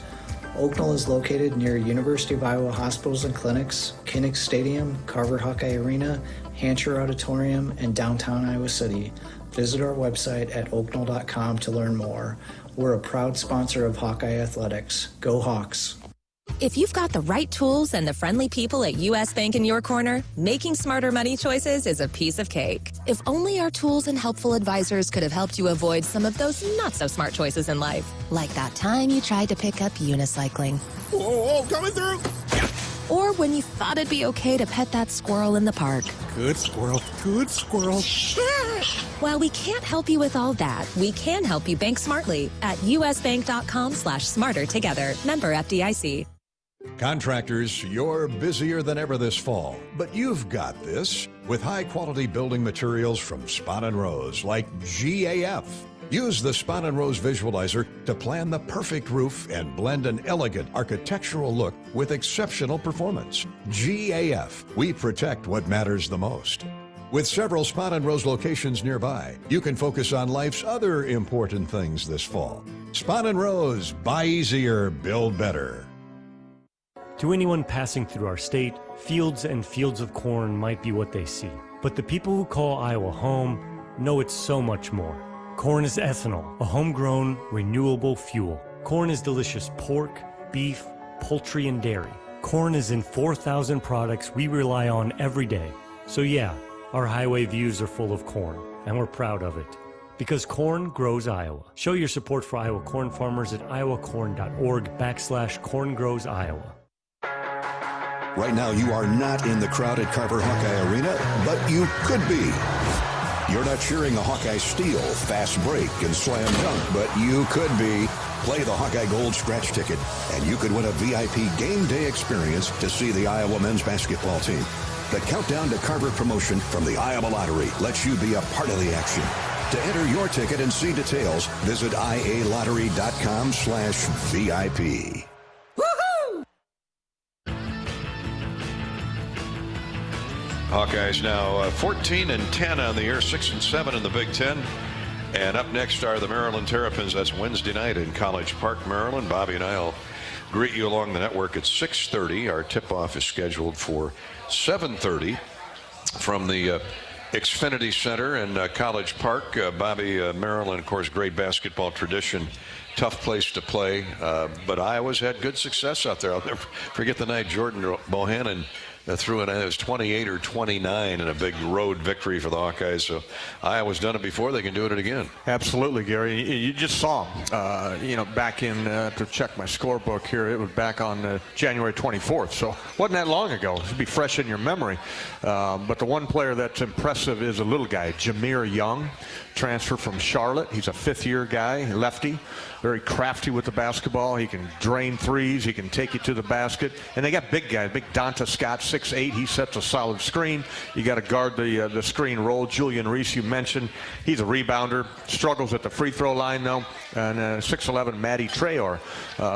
Oak Knoll is located near University of Iowa hospitals and clinics, Kinnick Stadium, Carver Hawkeye Arena, Hancher Auditorium, and downtown Iowa City. Visit our website at oakknoll.com to learn more. We're a proud sponsor of Hawkeye Athletics. Go Hawks! If you've got the right tools and the friendly people at U.S. Bank in your corner, making smarter money choices is a piece of cake. If only our tools and helpful advisors could have helped you avoid some of those not-so-smart choices in life. Like that time you tried to pick up unicycling. Whoa, coming through! Or when you thought it'd be okay to pet that squirrel in the park. Good squirrel, good squirrel. While we can't help you with all that, we can help you bank smartly at usbank.com/smarter together. Member FDIC. Contractors, you're busier than ever this fall, but you've got this with high-quality building materials from Spahn & Rose, like GAF. Use the Spahn & Rose Visualizer to plan the perfect roof and blend an elegant architectural look with exceptional performance. GAF, we protect what matters the most. With several Spahn & Rose locations nearby, you can focus on life's other important things this fall. Spahn & Rose, buy easier, build better. To anyone passing through our state, fields and fields of corn might be what they see. But the people who call Iowa home know it's so much more. Corn is ethanol, a homegrown, renewable fuel. Corn is delicious pork, beef, poultry, and dairy. Corn is in 4,000 products we rely on every day. So yeah, our highway views are full of corn, and we're proud of it. Because corn grows Iowa. Show your support for Iowa corn farmers at iowacorn.org/corn grows Iowa. Right now, you are not in the crowded Carver Hawkeye Arena, but you could be. You're not cheering the Hawkeye steal, fast break, and slam dunk, but you could be. Play the Hawkeye Gold scratch ticket, and you could win a VIP game day experience to see the Iowa men's basketball team. The Countdown to Carver promotion from the Iowa Lottery lets you be a part of the action. To enter your ticket and see details, visit ialottery.com/VIP. Hawkeyes now 14-10 on the year, 6-7 in the Big Ten. And up next are the Maryland Terrapins. That's Wednesday night in College Park, Maryland. Bobby and I will greet you along the network at 6:30. Our tip-off is scheduled for 7:30 from the Xfinity Center in College Park. Bobby, Maryland, of course, great basketball tradition. Tough place to play, but Iowa's had good success out there. I'll never forget the night Jordan Bohannon threw in, it was 28 or 29 in a big road victory for the Hawkeyes. So Iowa's done it before. They can do it again. Absolutely, Gary. You just saw them, back in, to check my scorebook here, it was back on January 24th. So wasn't that long ago. It should be fresh in your memory. But the one player that's impressive is a little guy, Jameer Young, transfer from Charlotte. He's a fifth-year guy, lefty, very crafty with the basketball. He can drain threes. He can take you to the basket. And they got big guys, big Donta Scott, 6'8". He sets a solid screen. You got to guard the screen roll. Julian Reese, you mentioned, he's a rebounder. Struggles at the free throw line, though. And 6'11", Matty Traore,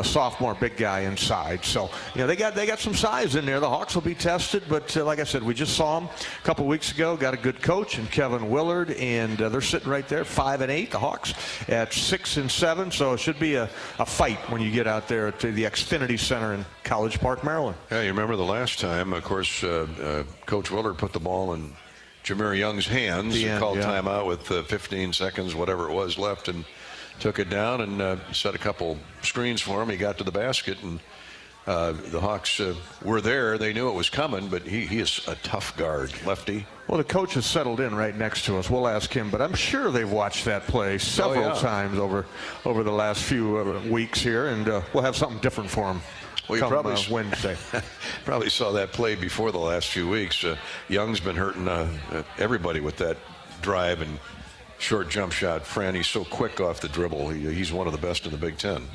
sophomore, big guy inside. So, they got some size in there. The Hawks will be tested. But like I said, we just saw them a couple weeks ago. Got a good coach in Kevin Willard. And they're sitting right there, 5-8. The Hawks at 6-7. So it should be a fight when you get out there to the Xfinity Center in College Park, Maryland. Yeah, you remember the last time, of course, Coach Willard put the ball in Jameer Young's hands, called timeout with 15 seconds, whatever it was, left, and took it down and set a couple screens for him. He got to the basket, and the Hawks were there. They knew it was coming, but he is a tough guard, lefty. Well, the coach has settled in right next to us. We'll ask him, but I'm sure they've watched that play several times over the last few weeks here, and we'll have something different for him. Well, you probably Wednesday. Probably saw that play before the last few weeks. Young's been hurting everybody with that drive and short jump shot. Fran, he's so quick off the dribble. He's one of the best in the Big Ten.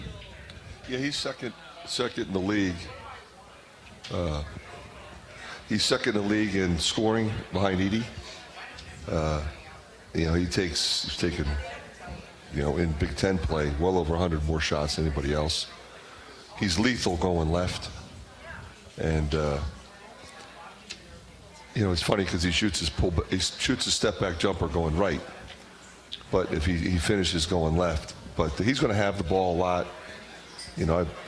Yeah, he's second in the league. He's second in the league in scoring behind Edey. He's taken, in Big Ten play, well over 100 more shots than anybody else. He's lethal going left. And it's funny because he shoots his step back jumper going right, but if he finishes going left. But he's going to have the ball a lot.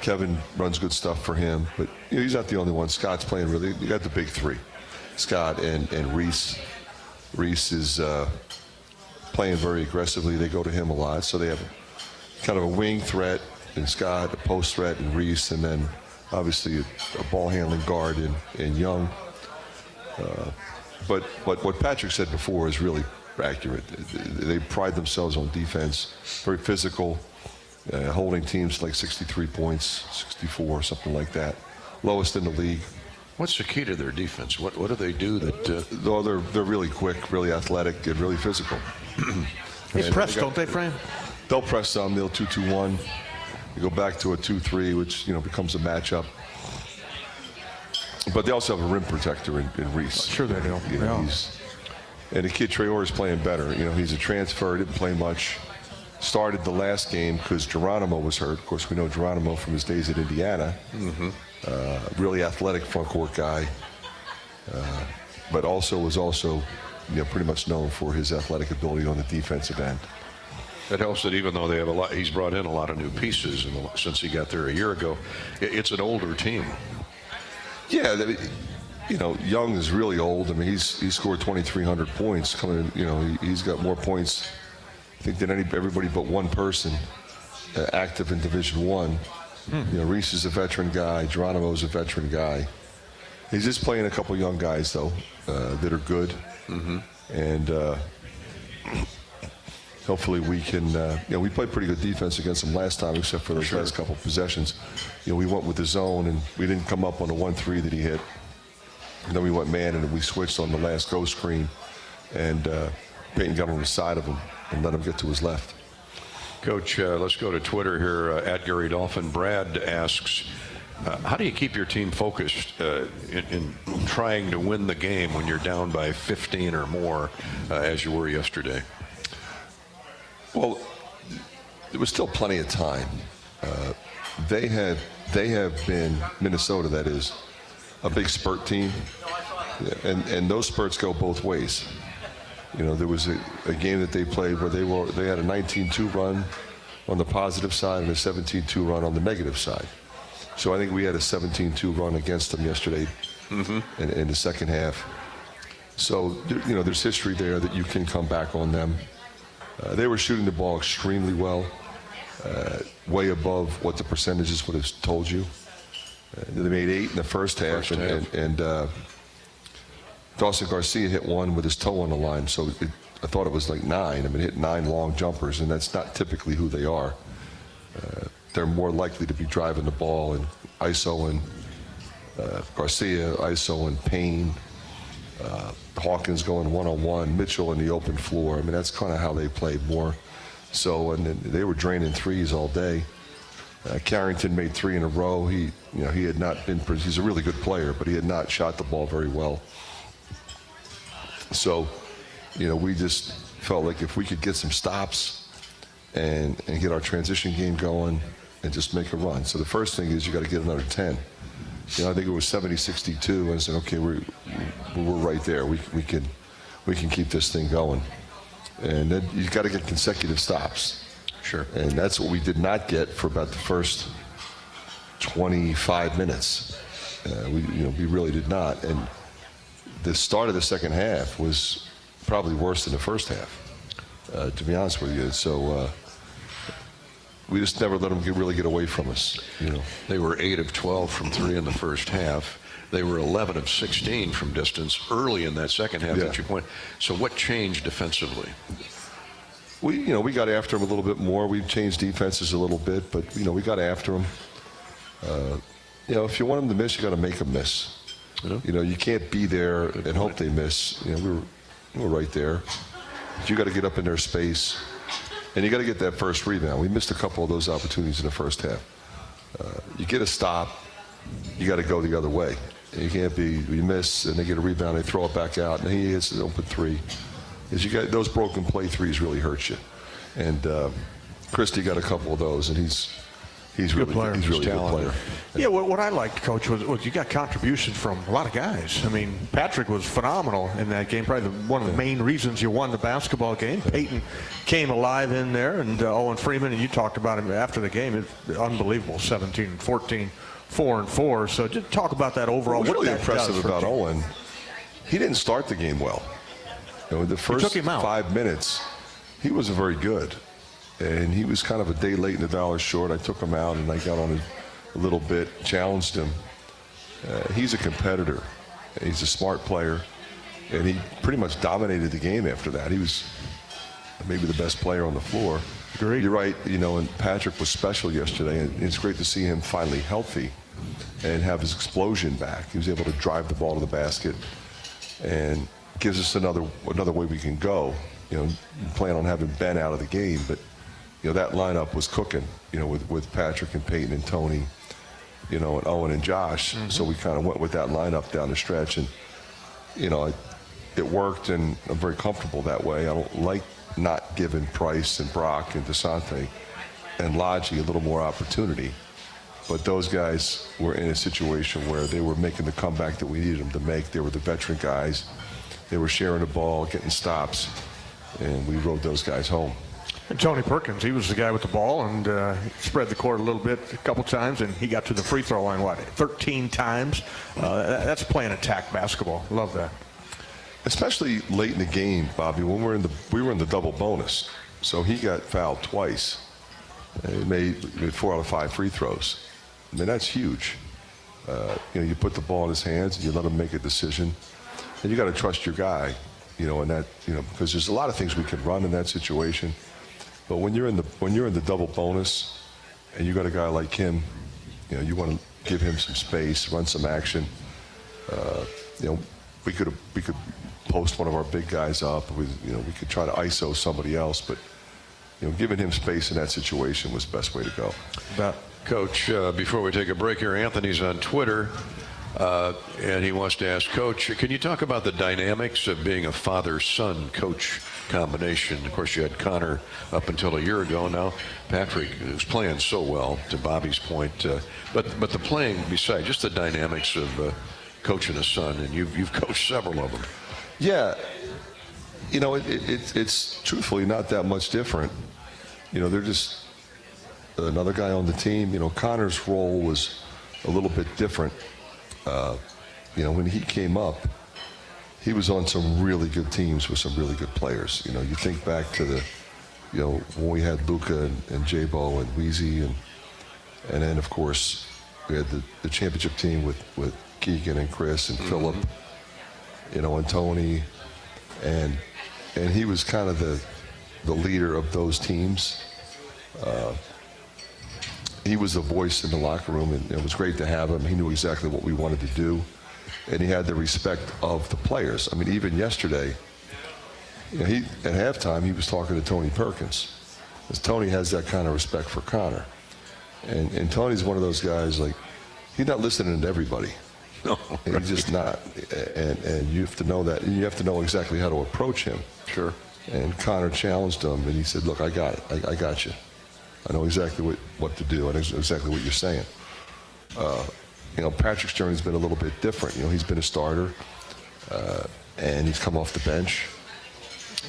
Kevin runs good stuff for him, but he's not the only one. Scott's playing really. You got the big three, Scott and Reese. Reese is playing very aggressively. They go to him a lot, so they have kind of a wing threat in Scott, a post threat in Reese, and then obviously a ball handling guard in Young. But what Patrick said before is really accurate. They pride themselves on defense, very physical, holding teams like 63 points, 64, something like that, lowest in the league. What's the key to their defense? What do they do that? They're really quick, really athletic, and really physical. They press, don't they, Fran? They'll press some. They'll 2-2-1. You go back to a 2-3, which becomes a matchup. But they also have a rim protector in Reese. Sure they do. And the kid Traore is playing better. He's a transfer, didn't play much. Started the last game because Geronimo was hurt. Of course, we know Geronimo from his days at Indiana. Really athletic front court guy, but was also pretty much known for his athletic ability on the defensive end. It helps that even though they have a lot, he's brought in a lot of new pieces since he got there a year ago. It's an older team. Yeah, Young is really old. I mean, he's scored 2,300 points. He's got more points, I think, than everybody but one person active in Division I. Reese is a veteran guy. Geronimo's a veteran guy. He's just playing a couple young guys though that are good, and hopefully we can. We played pretty good defense against them last time, except for those last couple possessions. We went with the zone and we didn't come up on the 1-3 that he hit. And then we went man and we switched on the last go screen, and Peyton got on the side of him and let him get to his left. Coach, let's go to Twitter here. At Gary Dolphin, Brad asks, how do you keep your team focused in trying to win the game when you're down by 15 or more, as you were yesterday? Well, there was still plenty of time. They have been, Minnesota that is, a big spurt team, and those spurts go both ways. There was a game that they played where they had a 19-2 run on the positive side and a 17-2 run on the negative side. So I think we had a 17-2 run against them yesterday in the second half. So there's history there that you can come back on them. They were shooting the ball extremely well, way above what the percentages would have told you. They made 8 in the first half, and Dawson Garcia hit one with his toe on the line, so I thought it was like 9. I mean, hit 9 long jumpers, and that's not typically who they are. They're more likely to be driving the ball and ISO-ing Garcia, ISO-ing Payne, Hawkins going one-on-one, Mitchell in the open floor. I mean, that's kind of how they played more. So, and they were draining threes all day. Carrington made 3 in a row. He had not been. He's a really good player, but he had not shot the ball very well. So, we just felt like if we could get some stops and get our transition game going and just make a run. So the first thing is you got to get another 10. I think it was 70-62, and I said, okay, we're right there. We can keep this thing going, and then you got to get consecutive stops. Sure. And that's what we did not get for about the first 25 minutes. We really did not. And the start of the second half was probably worse than the first half, to be honest with you. So we just never let them really get away from us. They were 8 of 12 from 3 in the first half. They were 11 of 16 from distance early in that second half that you pointed. So what changed defensively? We got after them a little bit more. We changed defenses a little bit, but we got after them. If you want them to miss, you got to make them miss. You can't be there and hope they miss. We were right there. But you got to get up in their space, and you got to get that first rebound. We missed a couple of those opportunities in the first half. You get a stop, you got to go the other way. You can't be, you miss, and they get a rebound, they throw it back out, and he hits an open 3. Is you got those broken play threes really hurt you, and Christie got a couple of those, and he's He's really player. He's really a good player. Yeah, what I liked, Coach, was you got contribution from a lot of guys. I mean, Patrick was phenomenal in that game. Probably one of the main reasons you won the basketball game. Peyton came alive in there, and Owen Freeman, and you talked about him after the game. It's unbelievable, 17-14, 4-4. So just talk about that overall. What was really that impressive about Owen, he didn't start the game well. You know, the first 5 minutes, he wasn't very good. And he was kind of a day late and $1 short. I took him out and I got on him a little bit, challenged him. He's a competitor. He's a smart player. And he pretty much dominated the game after that. He was maybe the best player on the floor. Agreed. You're right, you know, and Patrick was special yesterday. And it's great to see him finally healthy and have his explosion back. He was able to drive the ball to the basket and gives us another way we can go. You know, plan on having Ben out of the game, but you know, that lineup was cooking, you know, with Patrick and Peyton and Tony, you know, and Owen and Josh. So we kind of went with that lineup down the stretch, and you know, it worked, and I'm very comfortable that way. I don't like not giving Price and Brock and DeSante and Lodgy a little more opportunity, but those guys were in a situation where they were making the comeback that we needed them to make. They were the veteran guys. They were sharing the ball, getting stops, and we rode those guys home. And Tony Perkins, he was the guy with the ball, and spread the court a little bit a couple times, and he got to the free throw line, 13 times? That's playing attack basketball. Love that. Especially late in the game, Bobby, when we were in the double bonus. So he got fouled twice. He made 4 out of 5 free throws. I mean, that's huge. You know, you put the ball in his hands and you let him make a decision, and you got to trust your guy. You know, and that, you know, because there's a lot of things we can run in that situation. But when you're in the double bonus, and you got a guy like him, you know, you want to give him some space, run some action. You know, we could post one of our big guys up. You know, we could try to ISO somebody else, but you know, giving him space in that situation was the best way to go. Coach, before we take a break here, Anthony's on Twitter. And he wants to ask, Coach, can you talk about the dynamics of being a father-son coach combination? Of course, you had Connor up until a year ago. Now Patrick is playing so well, to Bobby's point. But the playing beside, just the dynamics of coaching a son, and you've coached several of them. Yeah, you know, it's truthfully not that much different. You know, they're just another guy on the team. You know, Connor's role was a little bit different. You know, when he came up, he was on some really good teams with some really good players. You know, you think back to the, you know, when we had Luka and J-Bo and Weezy, and then of course we had the championship team with Keegan and Chris and Phillip, you know, and Tony, and he was kind of the leader of those teams. He was the voice in the locker room, and it was great to have him. He knew exactly what we wanted to do, and he had the respect of the players. I mean, even yesterday, you know, at halftime, he was talking to Tony Perkins, because Tony has that kind of respect for Connor. And Tony's one of those guys, like, he's not listening to everybody. No, right. He's just not. And you have to know that, and you have to know exactly how to approach him. Sure. And Connor challenged him, and he said, look, I got it. I got you. I know exactly what to do. I know exactly what you're saying. You know, Patrick's journey's been a little bit different. You know, he's been a starter, and he's come off the bench,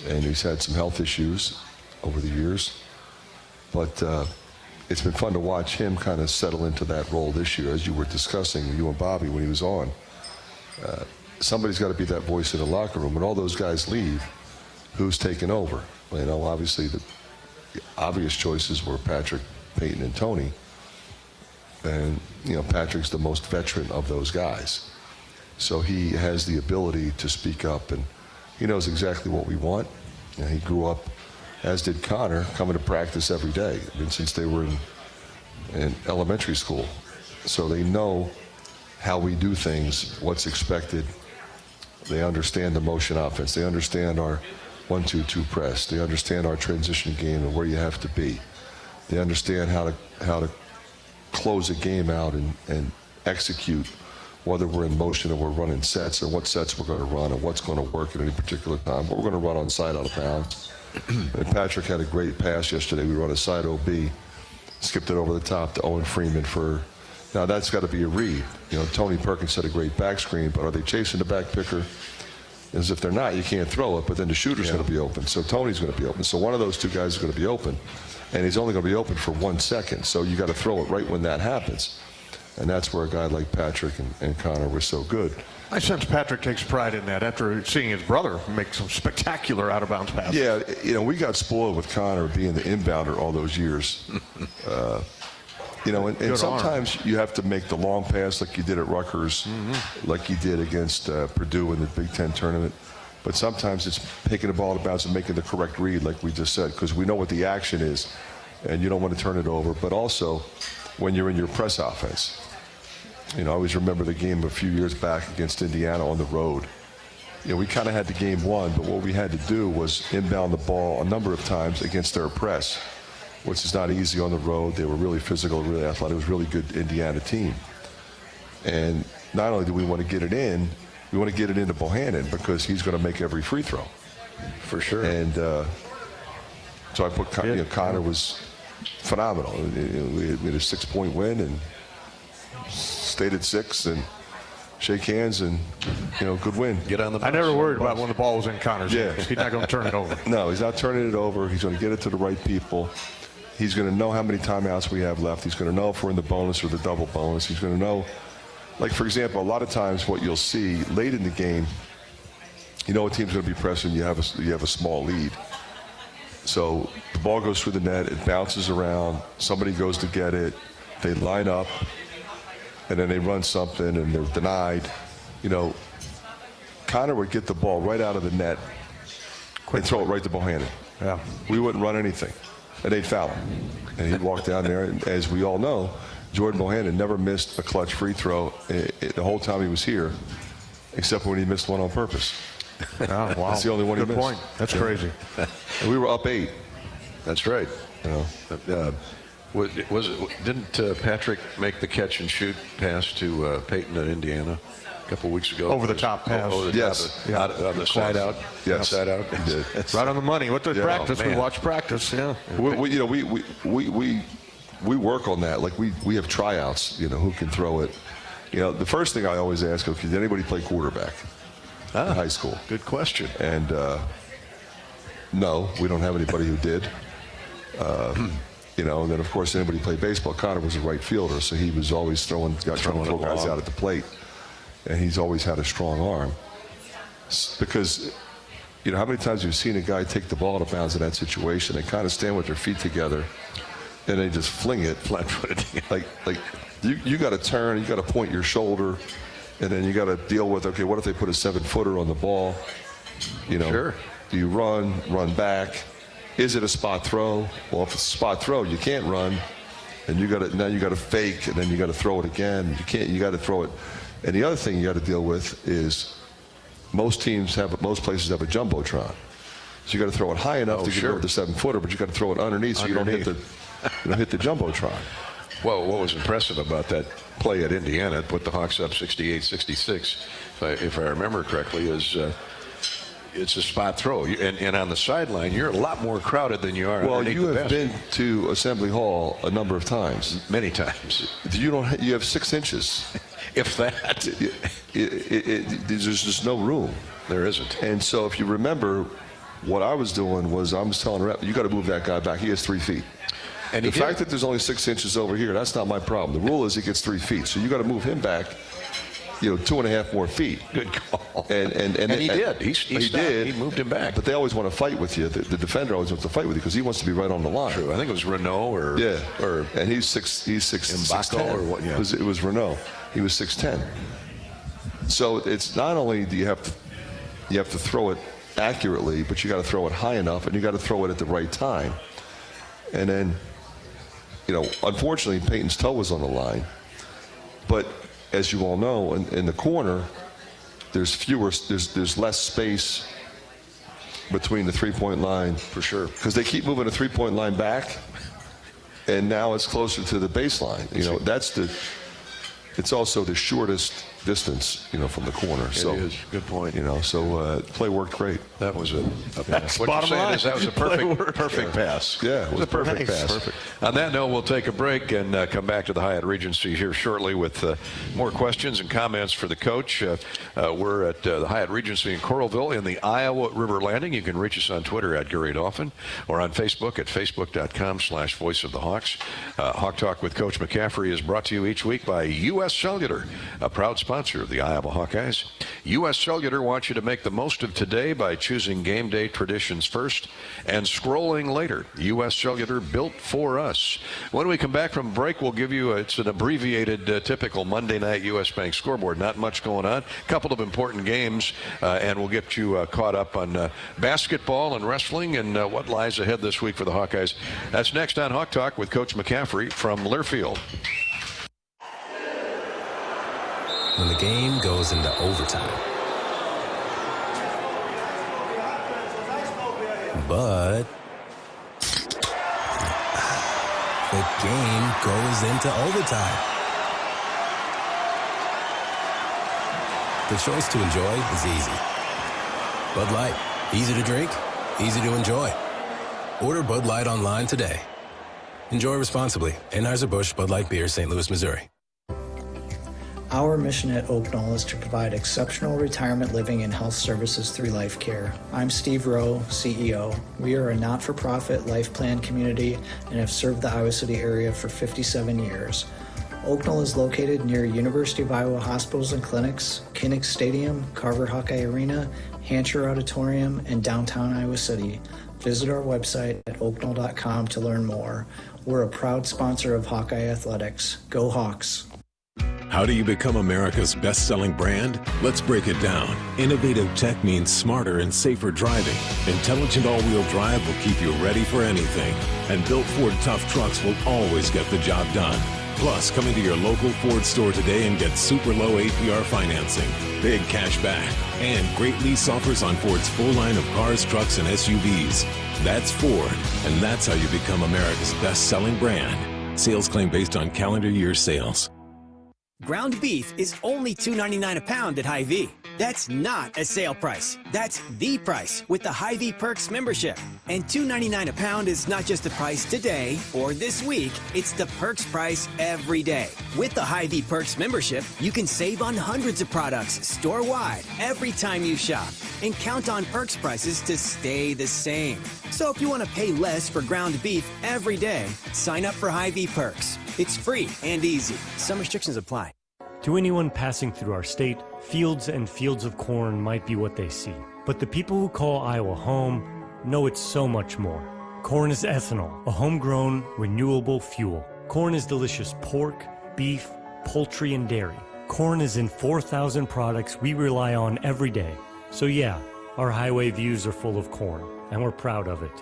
and he's had some health issues over the years. But it's been fun to watch him kind of settle into that role this year, as you were discussing, you and Bobby, when he was on. Somebody's got to be that voice in the locker room. When all those guys leave, who's taking over? You know, obviously the obvious choices were Patrick, Peyton, and Tony. And, you know, Patrick's the most veteran of those guys. So he has the ability to speak up, and he knows exactly what we want. You know, he grew up, as did Connor, coming to practice every day, I mean, since they were in elementary school. So they know how we do things, what's expected. They understand the motion offense. They understand our 1-2-2 press. They understand our transition game and where you have to be. They understand how to close a game out and execute, whether we're in motion or we're running sets, or what sets we're going to run and what's going to work at any particular time. What we're going to run on side out of bounds. And Patrick had a great pass yesterday. We run a side OB, skipped it over the top to Owen Freeman for. Now that's got to be a read. You know, Tony Perkins set a great back screen, but are they chasing the back picker? As if they're not, you can't throw it, but then the shooter's going to be open. So Tony's going to be open. So one of those two guys is going to be open, and he's only going to be open for 1 second. So you got to throw it right when that happens. And that's where a guy like Patrick and Connor were so good. I sense Patrick takes pride in that after seeing his brother make some spectacular out-of-bounds passes. Yeah, you know, we got spoiled with Connor being the inbounder all those years. You know, and sometimes you have to make the long pass like you did at Rutgers, like you did against Purdue in the Big Ten tournament. But sometimes it's taking the ball out of bounds and making the correct read, like we just said, because we know what the action is, and you don't want to turn it over. But also, when you're in your press offense. You know, I always remember the game a few years back against Indiana on the road. You know, we kind of had the game won, but what we had to do was inbound the ball a number of times against their press, which is not easy on the road. They were really physical, really athletic. It was a really good Indiana team. And not only do we want to get it in, we want to get it into Bohannon because he's going to make every free throw. For sure. And so I put, Connor was phenomenal. We had a 6-point win and stayed at 6 and shake hands and, you know, good win. Get on the bus. I never worried about when the ball was in Connor's hands. He's not going to turn it over. No, he's not turning it over. He's going to get it to the right people. He's going to know how many timeouts we have left. He's going to know if we're in the bonus or the double bonus. He's going to know, like, for example, a lot of times what you'll see late in the game, you know a team's going to be pressing, you have a small lead. So the ball goes through the net, it bounces around, somebody goes to get it, they line up, and then they run something and they're denied. You know, Connor would get the ball right out of the net and throw it right to Bohannon. Yeah. We wouldn't run anything, and they'd foul him. And he'd walk down there, and as we all know, Jordan Bohannon never missed a clutch free throw the whole time he was here, except when he missed one on purpose. Oh, wow. That's the only one he missed. Good point. That's crazy. And we were up 8. That's right. You know. Didn't Patrick make the catch and shoot pass to Peyton at Indiana a couple weeks ago? Over the top pass. Over the yes. top, on the side out. Yes. Side out. He did. Right on the money. What the practice? Oh, we watch practice. Yeah. We work on that. Like we have tryouts. You know, who can throw it. You know, the first thing I always ask, okay, did anybody play quarterback in high school? Good question. And no, we don't have anybody who did. You know, and then of course anybody played baseball. Connor was a right fielder, so he was always throwing guys out at the plate, and he's always had a strong arm. Because, you know, how many times have you seen a guy take the ball out of bounds in that situation? They kind of stand with their feet together, and they just fling it flat-footed. like you got to turn, you got to point your shoulder, and then you got to deal with, okay, what if they put a 7-footer on the ball? You know, sure. Do you run back? Is it a spot throw? Well, if it's a spot throw, you can't run, and you got to fake, and then you got to throw it again. You got to throw it. And the other thing you got to deal with is most places have a jumbotron, so you got to throw it high enough to get over the 7-footer, but you got to throw it underneaf so you don't hit the jumbotron. Well, what was impressive about that play at Indiana, put the Hawks up 68-66, if I remember correctly, is. It's a spot throw, and on the sideline, you're a lot more crowded than you are. Well, you have been to Assembly Hall a number of times. Many times. You have 6 inches. If that. There's just no room. There isn't. And so, if you remember, what I was doing was I was telling rep, you got to move that guy back. He has 3 feet. And the fact that there's only 6 inches over here, that's not my problem. The rule is he gets 3 feet, so you got to move him back. You know, 2.5 more feet. Good call. And he did. He did. He moved him back. But they always want to fight with you. The defender always wants to fight with you because he wants to be right on the line. True. I think it was Renault and he's 6'10". Or what? Yeah. It was Renault. He was 6'10". So it's not only do you have to throw it accurately, but you got to throw it high enough, and you got to throw it at the right time. And then, you know, unfortunately, Peyton's toe was on the line, but as you all know, in the corner, there's less space between the 3-point line. For sure. Because they keep moving the 3-point line back, and now it's closer to the baseline. You know, it's also the shortest distance, from the corner. It is. Good point. So play worked great. That was it. What Bottom you're saying line, is that was a perfect pass. Yeah, it was a perfect nice. pass. Perfect. On that note, we'll take a break and come back to the Hyatt Regency here shortly with more questions and comments for the coach. We're at the Hyatt Regency in Coralville in the Iowa River Landing. You can reach us on Twitter at Gary Dolphin or on Facebook at facebook.com/Voice of the Hawks. Hawk Talk with Coach McCaffery is brought to you each week by U.S. Cellular, a proud sponsor of the Iowa Hawkeyes. U.S. Cellular wants you to make the most of today by choosing game day traditions first and scrolling later. U.S. Cellular, built for us. When we come back from break, we'll give you it's an abbreviated typical Monday night U.S. Bank scoreboard. Not much going on. A couple of important games, and we'll get you caught up on basketball and wrestling and what lies ahead this week for the Hawkeyes. That's next on Hawk Talk with Coach McCaffery from Learfield. When the game goes into overtime. But the game goes into overtime. The choice to enjoy is easy. Bud Light, easy to drink, easy to enjoy. Order Bud Light online today. Enjoy responsibly. Anheuser-Busch Bud Light Beer, St. Louis, Missouri. Our mission at Oak Knoll is to provide exceptional retirement living and health services through life care. I'm Steve Rowe, CEO. We are a not-for-profit life plan community and have served the Iowa City area for 57 years. Oak Knoll is located near University of Iowa hospitals and clinics, Kinnick Stadium, Carver Hawkeye Arena, Hancher Auditorium, and downtown Iowa City. Visit our website at oakknoll.com to learn more. We're a proud sponsor of Hawkeye Athletics. Go Hawks! How do you become America's best-selling brand? Let's break it down. Innovative tech means smarter and safer driving. Intelligent all-wheel drive will keep you ready for anything. And built Ford tough trucks will always get the job done. Plus, come into your local Ford store today and get super low APR financing, big cash back, and great lease offers on Ford's full line of cars, trucks, and SUVs. That's Ford, and that's how you become America's best-selling brand. Sales claim based on calendar year sales. Ground beef is only $2.99 a pound at Hy-Vee. That's not a sale price. That's the price with the Hy-Vee Perks membership. And $2.99 a pound is not just the price today or this week, it's the Perks price every day. With the Hy-Vee Perks membership, you can save on hundreds of products store-wide every time you shop. And count on Perks prices to stay the same. So if you want to pay less for ground beef every day, sign up for Hy-Vee Perks. It's free and easy. Some restrictions apply. To anyone passing through our state, fields and fields of corn might be what they see. But the people who call Iowa home know it's so much more. Corn is ethanol, a homegrown, renewable fuel. Corn is delicious pork, beef, poultry, and dairy. Corn is in 4,000 products we rely on every day. So yeah, our highway views are full of corn, and we're proud of it.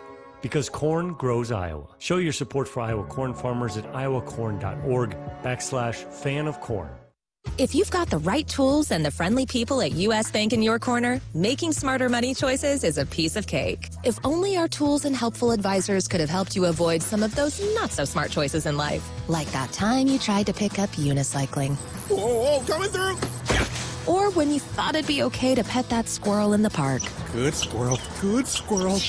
Because corn grows Iowa. Show your support for Iowa corn farmers at iowacorn.org/fan of corn. If you've got the right tools and the friendly people at U.S. Bank in your corner, making smarter money choices is a piece of cake. If only our tools and helpful advisors could have helped you avoid some of those not-so-smart choices in life. Like that time you tried to pick up unicycling. Whoa, coming through! Or when you thought it'd be okay to pet that squirrel in the park. Good squirrel, good squirrel.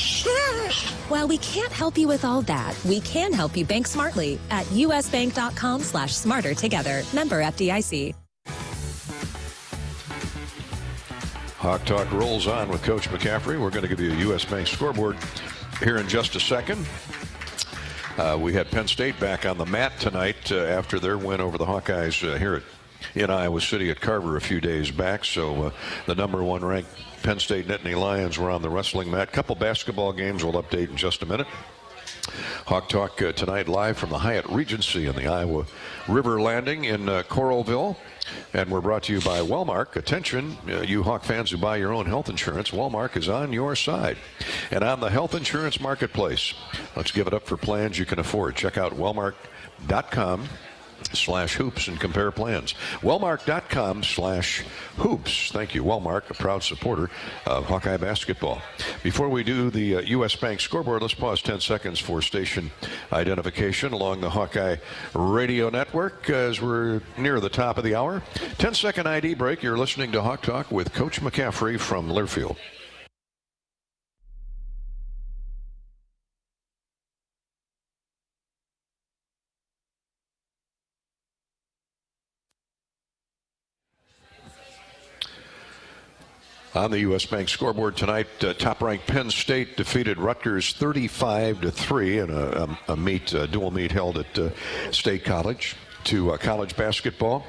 While we can't help you with all that, we can help you bank smartly at usbank.com/smarter together. Member FDIC. Hawk Talk rolls on with Coach McCaffery. We're going to give you a U.S. Bank scoreboard here in just a second. We had Penn State back on the mat tonight after their win over the Hawkeyes here in Iowa City at Carver a few days back. So the number one ranked Penn State Nittany Lions were on the wrestling mat. Couple basketball games we'll update in just a minute. Hawk Talk tonight live from the Hyatt Regency in the Iowa River Landing in Coralville. And we're brought to you by Wellmark. Attention, you Hawk fans who buy your own health insurance, Wellmark is on your side. And on the health insurance marketplace, let's give it up for plans you can afford. Check out Wellmark.com. wellmark.com/hoops and compare plans. Wellmark.com/hoops. Thank you, Wellmark, a proud supporter of Hawkeye basketball. Before we do the U.S. Bank scoreboard, let's pause 10 seconds for station identification along the Hawkeye radio network as we're near the top of the hour. 10-second ID break. You're listening to Hawk Talk with Coach McCaffery from Learfield. On the U.S. Bank scoreboard tonight, top-ranked Penn State defeated Rutgers 35-3 in a dual meet held at State College to college basketball.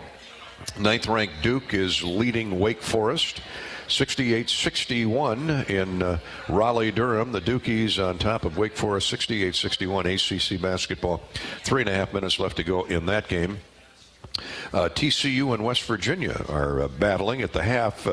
Ninth-ranked Duke is leading Wake Forest 68-61 in Raleigh-Durham. The Dukies on top of Wake Forest 68-61 ACC basketball. 3.5 minutes left to go in that game. TCU and West Virginia are battling at the half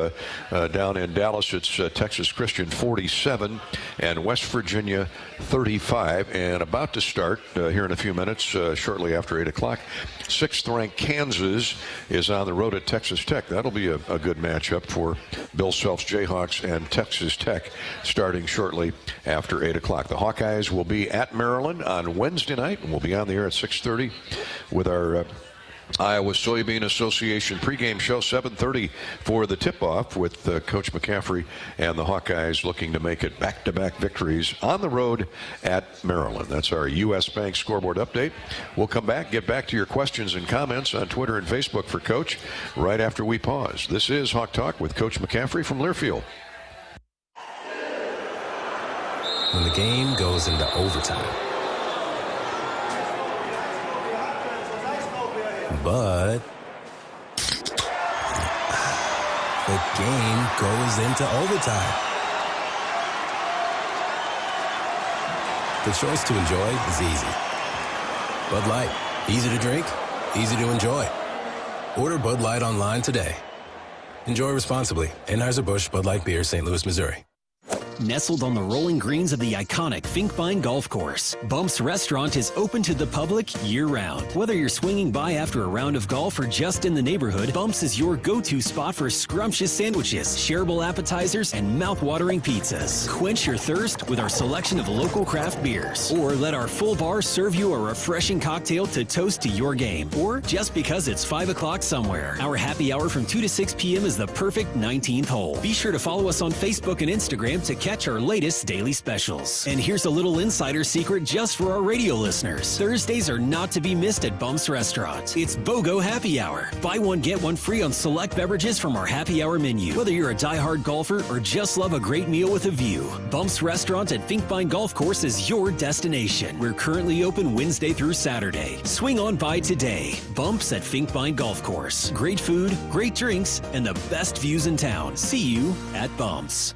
down in Dallas. It's Texas Christian 47 and West Virginia 35. And about to start here in a few minutes, shortly after 8 o'clock, 6th-ranked Kansas is on the road at Texas Tech. That'll be a good matchup for Bill Self's Jayhawks and Texas Tech starting shortly after 8 o'clock. The Hawkeyes will be at Maryland on Wednesday night, and we'll be on the air at 6:30 with our Iowa Soybean Association pregame show, 7:30 for the tip-off with Coach McCaffery and the Hawkeyes looking to make it back-to-back victories on the road at Maryland. That's our U.S. Bank scoreboard update. We'll come back, get back to your questions and comments on Twitter and Facebook for Coach right after we pause. This is Hawk Talk with Coach McCaffery from Learfield. When the game goes into overtime. But the game goes into overtime. The choice to enjoy is easy. Bud Light, easy to drink, easy to enjoy. Order Bud Light online today. Enjoy responsibly. Anheuser-Busch Bud Light Beer, St. Louis, Missouri. Nestled on the rolling greens of the iconic Finkbine Golf Course, Bumps Restaurant is open to the public year-round. Whether you're swinging by after a round of golf or just in the neighborhood, Bumps is your go-to spot for scrumptious sandwiches, shareable appetizers, and mouth-watering pizzas. Quench your thirst with our selection of local craft beers, or let our full bar serve you a refreshing cocktail to toast to your game, or just because it's 5 o'clock somewhere. Our happy hour from 2 to 6 p.m. is the perfect 19th hole. Be sure to follow us on Facebook and Instagram to catch our latest daily specials. And here's a little insider secret just for our radio listeners. Thursdays are not to be missed at Bumps Restaurant. It's BOGO Happy Hour. Buy one, get one free on select beverages from our happy hour menu. Whether you're a diehard golfer or just love a great meal with a view, Bumps Restaurant at Finkbine Golf Course is your destination. We're currently open Wednesday through Saturday. Swing on by today. Bumps at Finkbine Golf Course. Great food, great drinks, and the best views in town. See you at Bumps.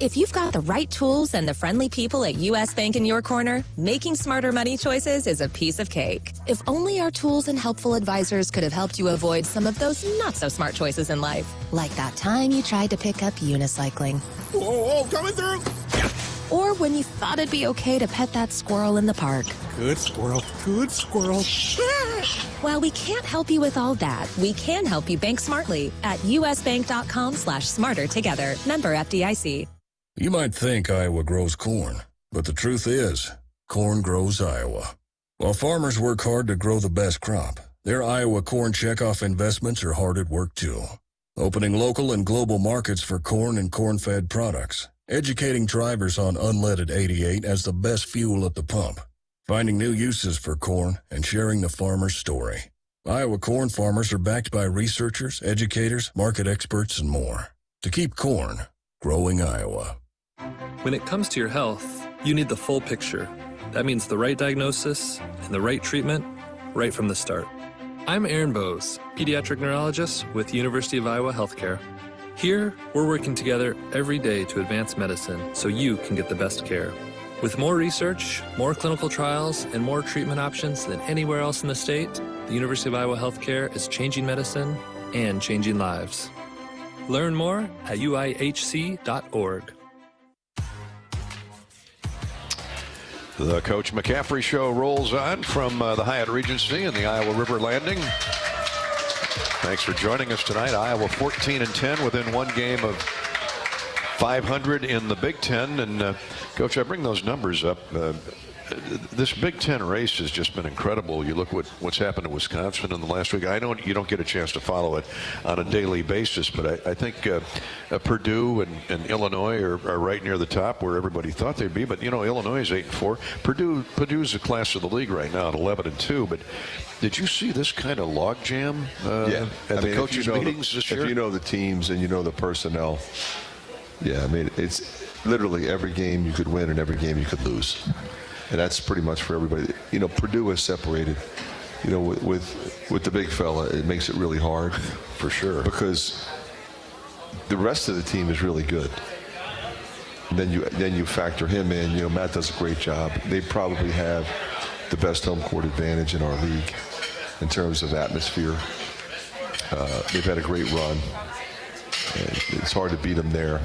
If you've got the right tools and the friendly people at U.S. Bank in your corner, making smarter money choices is a piece of cake. If only our tools and helpful advisors could have helped you avoid some of those not-so-smart choices in life. Like that time you tried to pick up unicycling. Oh, coming through! Or when you thought it'd be okay to pet that squirrel in the park. Good squirrel, good squirrel. While we can't help you with all that, we can help you bank smartly at usbank.com/smarter together. Member FDIC. You might think Iowa grows corn, but the truth is, corn grows Iowa. While farmers work hard to grow the best crop, their Iowa corn checkoff investments are hard at work too. Opening local and global markets for corn and corn-fed products, educating drivers on unleaded 88 as the best fuel at the pump, finding new uses for corn, and sharing the farmer's story. Iowa corn farmers are backed by researchers, educators, market experts, and more. To keep corn growing Iowa. When it comes to your health, you need the full picture. That means the right diagnosis and the right treatment right from the start. I'm Aaron Bose, pediatric neurologist with University of Iowa Healthcare. Here, we're working together every day to advance medicine so you can get the best care. With more research, more clinical trials, and more treatment options than anywhere else in the state, the University of Iowa Healthcare is changing medicine and changing lives. Learn more at uihc.org. The Coach McCaffery Show rolls on from the Hyatt Regency in the Iowa River Landing. Thanks for joining us tonight. Iowa 14-10 within one game of 500 in the Big Ten. And Coach, I bring those numbers up. This Big Ten race has just been incredible. You look what's happened to Wisconsin in the last week. I know you don't get a chance to follow it on a daily basis, but I think Purdue and Illinois are right near the top where everybody thought they'd be. But you know, Illinois is 8-4. Purdue's the class of the league right now at 11-2. But did you see this kind of logjam at the coaches' meetings this year? If you know the teams and you know the personnel, yeah, I mean, it's literally every game you could win and every game you could lose. And that's pretty much for everybody. You know, Purdue is separated. You know, with the big fella, it makes it really hard. For sure. Because the rest of the team is really good. And then you factor him in. You know, Matt does a great job. They probably have the best home court advantage in our league in terms of atmosphere. They've had a great run. And it's hard to beat them there.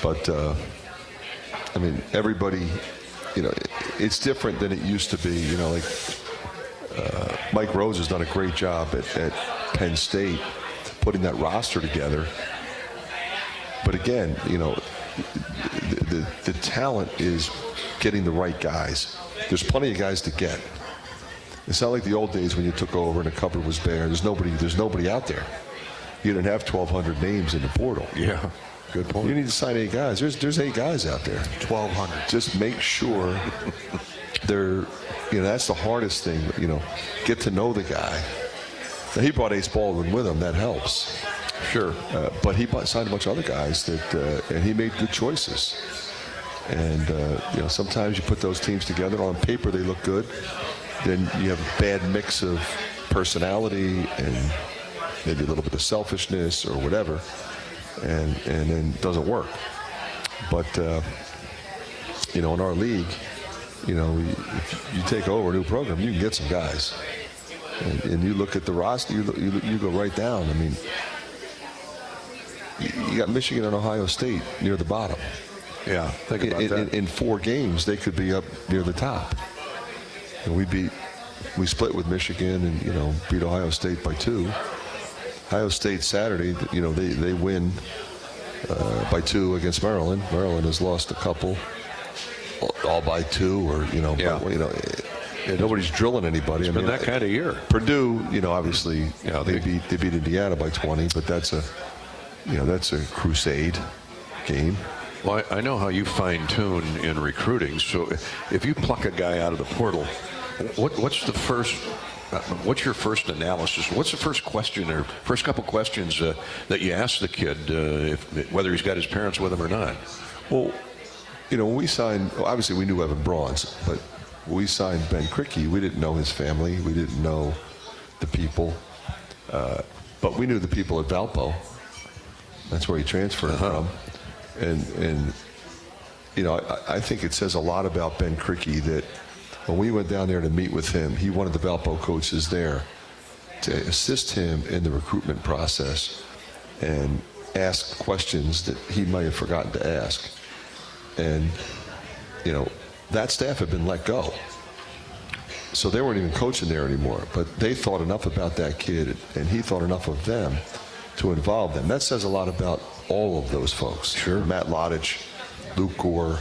But, I mean, everybody... You know, it's different than it used to be. You know, like Mike Rose has done a great job at Penn State putting that roster together. But again, you know, the talent is getting the right guys. There's plenty of guys to get. It's not like the old days when you took over and the cupboard was bare. There's nobody out there. You didn't have 1,200 names in the portal. Yeah. Good point. You need to sign 8 guys. There's 8 guys out there. 1,200. Just make sure they're, you know, that's the hardest thing. You know, get to know the guy. Now, he brought Ace Baldwin with him. That helps. Sure. But he signed a bunch of other guys that, and he made good choices. And you know, sometimes you put those teams together. On paper, they look good. Then you have a bad mix of personality and maybe a little bit of selfishness or whatever. And then it doesn't work. But, you know, in our league, you know, if you take over a new program, you can get some guys. And you look at the roster, you go right down. I mean, you got Michigan and Ohio State near the bottom. Yeah, think about that. In 4 games, they could be up near the top. And we split with Michigan and, you know, beat Ohio State by 2. Ohio State Saturday, you know, they win by 2 against Maryland. Maryland has lost a couple, all by 2, or you know, yeah. But, you know, nobody's drilling anybody. It's been that kind of year. Purdue, you know, obviously, yeah, they beat Indiana by 20, but that's a crusade game. Well, I know how you fine-tune in recruiting. So if you pluck a guy out of the portal, what's the first? What's your first analysis? What's the first question or first couple questions that you ask the kid, whether he's got his parents with him or not? Well, you know, when we signed, obviously we knew Evan Brawns, but when we signed Ben Krikke, we didn't know his family. We didn't know the people. But we knew the people at Valpo. That's where he transferred from. And you know, I think it says a lot about Ben Krikke that when we went down there to meet with him, he wanted the Valpo coaches there to assist him in the recruitment process and ask questions that he might have forgotten to ask. And, you know, that staff had been let go. So they weren't even coaching there anymore. But they thought enough about that kid, and he thought enough of them to involve them. That says a lot about all of those folks. Sure. Matt Lodich, Luke Gore,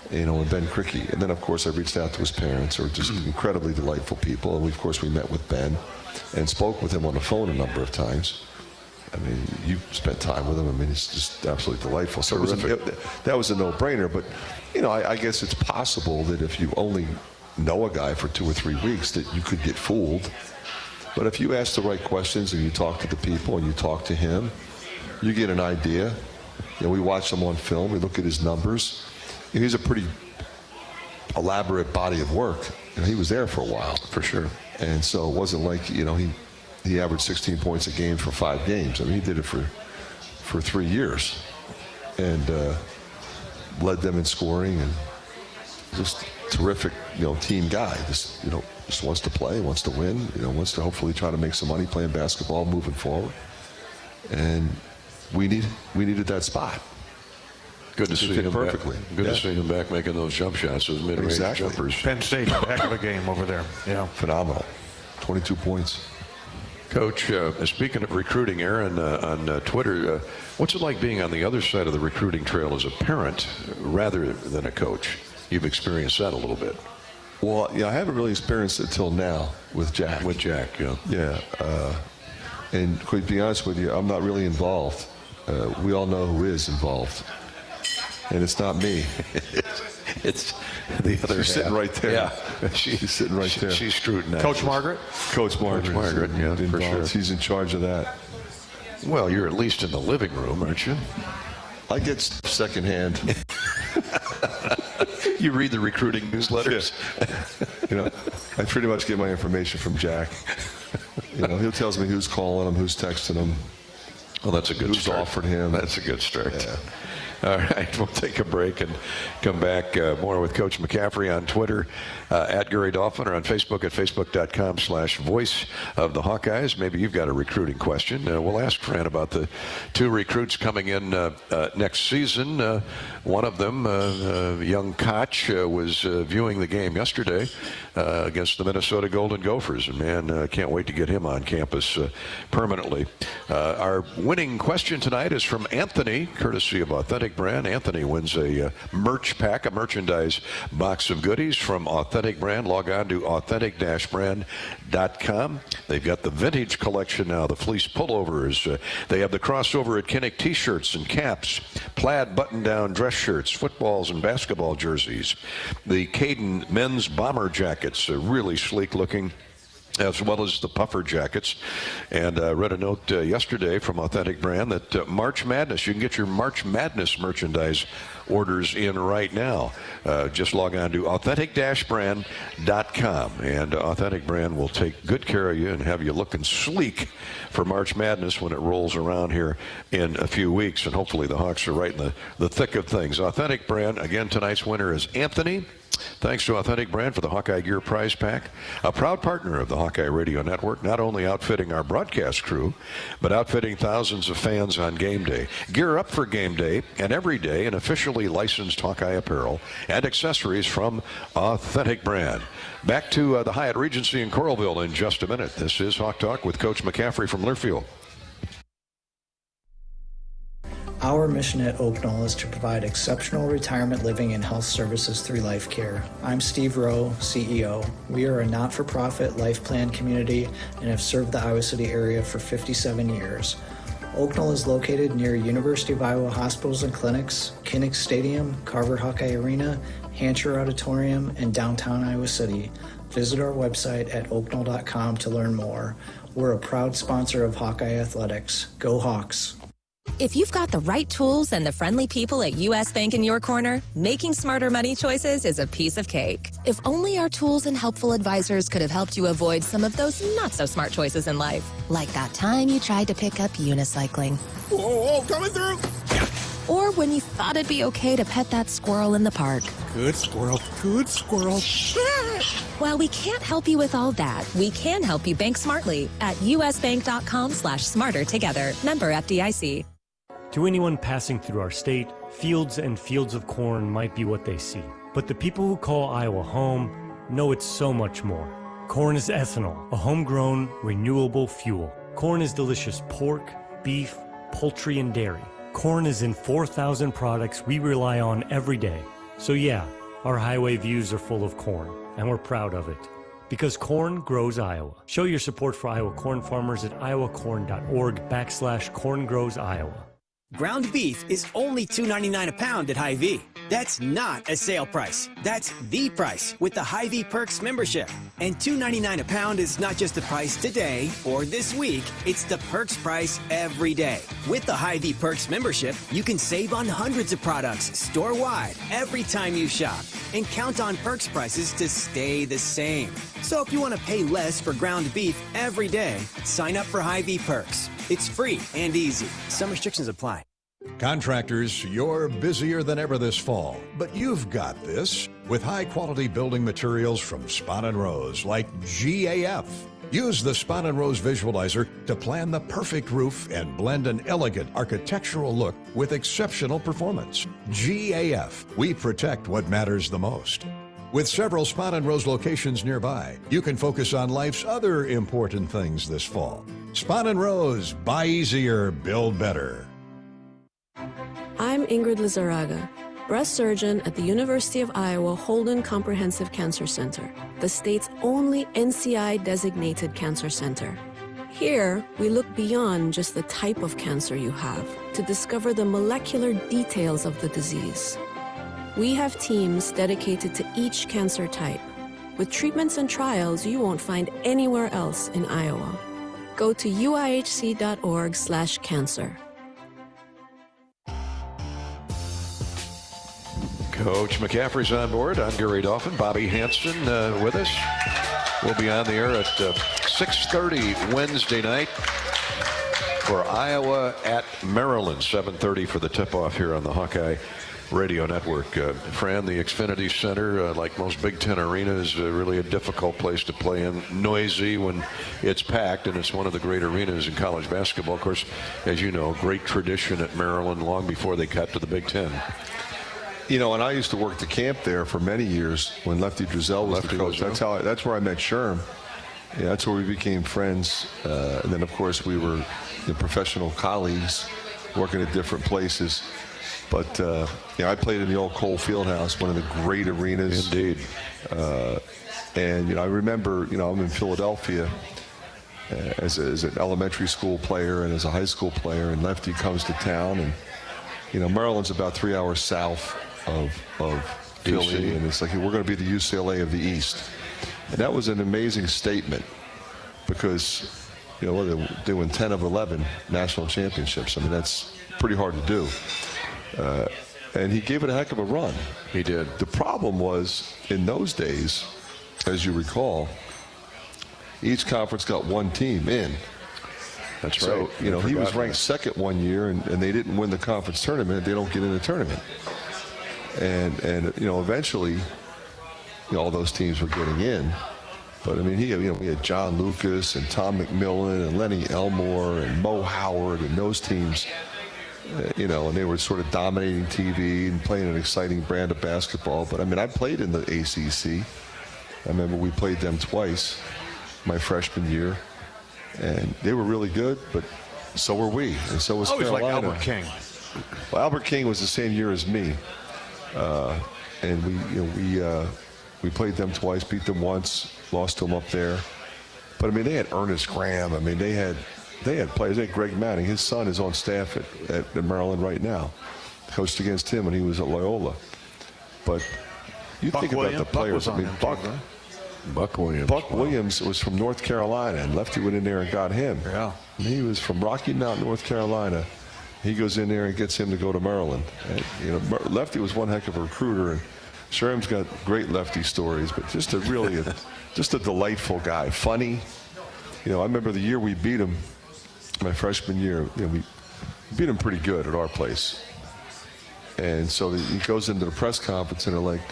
you know, and Ben Krikke. And then, of course, I reached out to his parents, who are just incredibly delightful people. And, of course, we met with Ben and spoke with him on the phone a number of times. I mean, you spent time with him. I mean, he's just absolutely delightful. So that was a no-brainer. But, you know, I guess it's possible that if you only know a guy for 2 or 3 weeks that you could get fooled. But if you ask the right questions and you talk to the people and you talk to him, you get an idea. You know, we watch him on film. We look at his numbers. He's a pretty elaborate body of work. You know, he was there for a while. For sure. And so it wasn't like, you know, he averaged 16 points a game for 5 games. I mean, he did it for 3 years and led them in scoring, and just terrific, you know, team guy. Just, you know, just wants to play, wants to win, you know, wants to hopefully try to make some money playing basketball, moving forward. And we needed that spot. Good to see him perfectly. Back. Good to see him back making those jump shots, those mid-range jumpers. Penn State, heck of a game over there. Yeah, phenomenal. 22 points. Coach, speaking of recruiting, Aaron, on Twitter, what's it like being on the other side of the recruiting trail as a parent rather than a coach? You've experienced that a little bit. Well, yeah, I haven't really experienced it till now with Jack. With Jack, yeah. Yeah. And to be honest with you, I'm not really involved. We all know who is involved. And it's not me. It's the other She's sitting right there. Yeah. She's sitting right there. She's scrutinized. Coach Margaret? Coach Margaret, yeah, for sure. She's in charge of that. Well, you're at least in the living room, aren't you? I get secondhand. You read the recruiting newsletters. Yeah. I pretty much get my information from Jack. He tells me who's calling him, who's texting him. Well, that's a good start. Who's offered him. That's a good start. Yeah. All right, we'll take a break and come back more with Coach McCaffery on Twitter at Gary Dolphin, or on Facebook at facebook.com/voice of the Hawkeyes. Maybe you've got a recruiting question. We'll ask Fran about the 2 recruits coming in next season. One of them, young Koch, was viewing the game yesterday against the Minnesota Golden Gophers. And, man, can't wait to get him on campus permanently. Our winning question tonight is from Anthony, courtesy of Authentic Brand. Anthony wins a merch pack, a merchandise box of goodies from Authentic Brand. Log on to authentic-brand.com. They've got the vintage collection now, the fleece pullovers. They have the crossover at Kinnick t-shirts and caps, plaid button-down dress shirts, footballs and basketball jerseys. The Caden men's bomber jackets, really sleek looking, as well as the puffer jackets. And I read a note yesterday from Authentic Brand that March Madness, you can get your March Madness merchandise orders in right now. Just log on to authentic-brand.com, and Authentic Brand will take good care of you and have you looking sleek for March Madness when it rolls around here in a few weeks. And hopefully the Hawks are right in the thick of things. Authentic Brand, again, tonight's winner is Anthony. Thanks to Authentic Brand for the Hawkeye Gear prize pack. A proud partner of the Hawkeye Radio Network, not only outfitting our broadcast crew, but outfitting thousands of fans on game day. Gear up for game day and every day in officially licensed Hawkeye apparel and accessories from Authentic Brand. Back to the Hyatt Regency in Coralville in just a minute. This is Hawk Talk with Coach McCaffery from Learfield. Our mission at Oak Knoll is to provide exceptional retirement living and health services through life care. I'm Steve Rowe, CEO. We are a not-for-profit life plan community and have served the Iowa City area for 57 years. Oak Knoll is located near University of Iowa hospitals and clinics, Kinnick Stadium, Carver Hawkeye Arena, Hancher Auditorium, and downtown Iowa City. Visit our website at oakknoll.com to learn more. We're a proud sponsor of Hawkeye Athletics. Go Hawks! If you've got the right tools and the friendly people at U.S. Bank in your corner, making smarter money choices is a piece of cake. If only our tools and helpful advisors could have helped you avoid some of those not-so-smart choices in life. Like that time you tried to pick up unicycling. Whoa, coming through! Or when you thought it'd be okay to pet that squirrel in the park. Good squirrel, good squirrel. While we can't help you with all that, we can help you bank smartly at usbank.com/smarter together. Member FDIC. To anyone passing through our state, fields and fields of corn might be what they see. But the people who call Iowa home know it's so much more. Corn is ethanol, a homegrown, renewable fuel. Corn is delicious pork, beef, poultry, and dairy. Corn is in 4,000 products we rely on every day. So yeah, our highway views are full of corn, and we're proud of it. Because corn grows Iowa. Show your support for Iowa corn farmers at iowacorn.org/corngrowsiowa. Ground beef is only $2.99 a pound at Hy-Vee. That's not a sale price. That's the price with the Hy-Vee Perks membership. And $2.99 a pound is not just the price today or this week. It's the Perks price every day. With the Hy-Vee Perks membership, you can save on hundreds of products store-wide every time you shop. And count on Perks prices to stay the same. So if you want to pay less for ground beef every day, sign up for Hy-Vee Perks. It's free and easy. Some restrictions apply. Contractors, you're busier than ever this fall, but you've got this with high-quality building materials from Spot & Rose like GAF. Use the Spon & Rose Visualizer to plan the perfect roof and blend an elegant architectural look with exceptional performance. GAF, we protect what matters the most. With several Spon & Rose locations nearby, you can focus on life's other important things this fall. Spon & Rose, buy easier, build better. I'm Ingrid Lizarraga, breast surgeon at the University of Iowa Holden Comprehensive Cancer Center, the state's only NCI-designated cancer center. Here, we look beyond just the type of cancer you have to discover the molecular details of the disease. We have teams dedicated to each cancer type, with treatments and trials you won't find anywhere else in Iowa. Go to uihc.org/cancer. Coach McCaffery's on board. I'm Gary Dolphin. Bobby Hansen with us. We'll be on the air at 6:30 Wednesday night for Iowa at Maryland. 7:30 for the tip-off here on the Hawkeye Radio Network. Fran, the Xfinity Center, like most Big Ten arenas, is really a difficult place to play in. Noisy when it's packed, and it's one of the great arenas in college basketball. Of course, as you know, great tradition at Maryland long before they got to the Big Ten. You know, and I used to work the camp there for many years when Lefty Drizel was the coach. That's where I met Sherm. Yeah, that's where we became friends. And then, of course, we were professional colleagues working at different places. But, I played in the old Cole Fieldhouse, one of the great arenas. Indeed. And, I remember, I'm in Philadelphia as an elementary school player and as a high school player, and Lefty comes to town. And, Maryland's about 3 hours south of Philly, and it's like, we're going to be the UCLA of the East. And that was an amazing statement because, they won 10 of 11 national championships. I mean, that's pretty hard to do. And he gave it a heck of a run. He did. The problem was, in those days, as you recall, each conference got one team in. That's so, right. He was ranked second one year, and they didn't win the conference tournament. They don't get in the tournament. And eventually, all those teams were getting in. But, I mean, we had John Lucas and Tom McMillan and Lenny Elmore and Mo Howard and those teams, and they were sort of dominating TV and playing an exciting brand of basketball. But, I mean, I played in the ACC. I remember we played them twice my freshman year. And they were really good, but so were we, and so was Carolina. Like Albert King. Well, Albert King was the same year as me, and we played them twice, beat them once, lost to them up there. But I mean, they had Ernest Graham. I mean, they had players. They had Greg Manning. His son is on staff at Maryland right now. Coached against him when he was at Loyola. But you think about the players. I mean, Buck Williams was from North Carolina, and Lefty went in there and got him. Yeah. And he was from Rocky Mount, North Carolina. He goes in there and gets him to go to Maryland. And, Lefty was one heck of a recruiter, and Sherm's got great Lefty stories, but just a delightful guy, funny. I remember the year we beat him, my freshman year. We beat him pretty good at our place. And so he goes into the press conference, and they're like,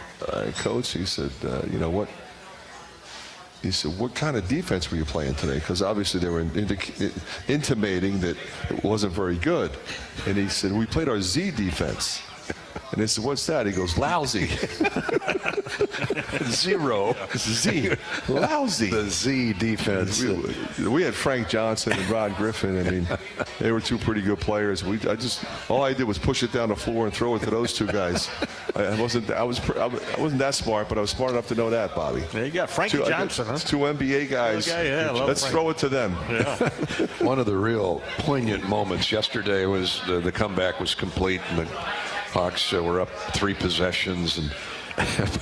Coach, he said, what? He said, what kind of defense were you playing today? Because obviously they were intimating that it wasn't very good. And he said, we played our Z defense. And they said, what's that? He goes, lousy. Zero. Z. Lousy. The Z defense. We had Frank Johnson and Rod Griffin. I mean, they were two pretty good players. All I did was push it down the floor and throw it to those two guys. I wasn't that smart, but I was smart enough to know that, Bobby. There you go, Frankie Johnson. Huh? Two NBA guys. Let's throw it to them. Yeah. One of the real poignant moments yesterday was the comeback was complete, and the Hawks were up 3 possessions, and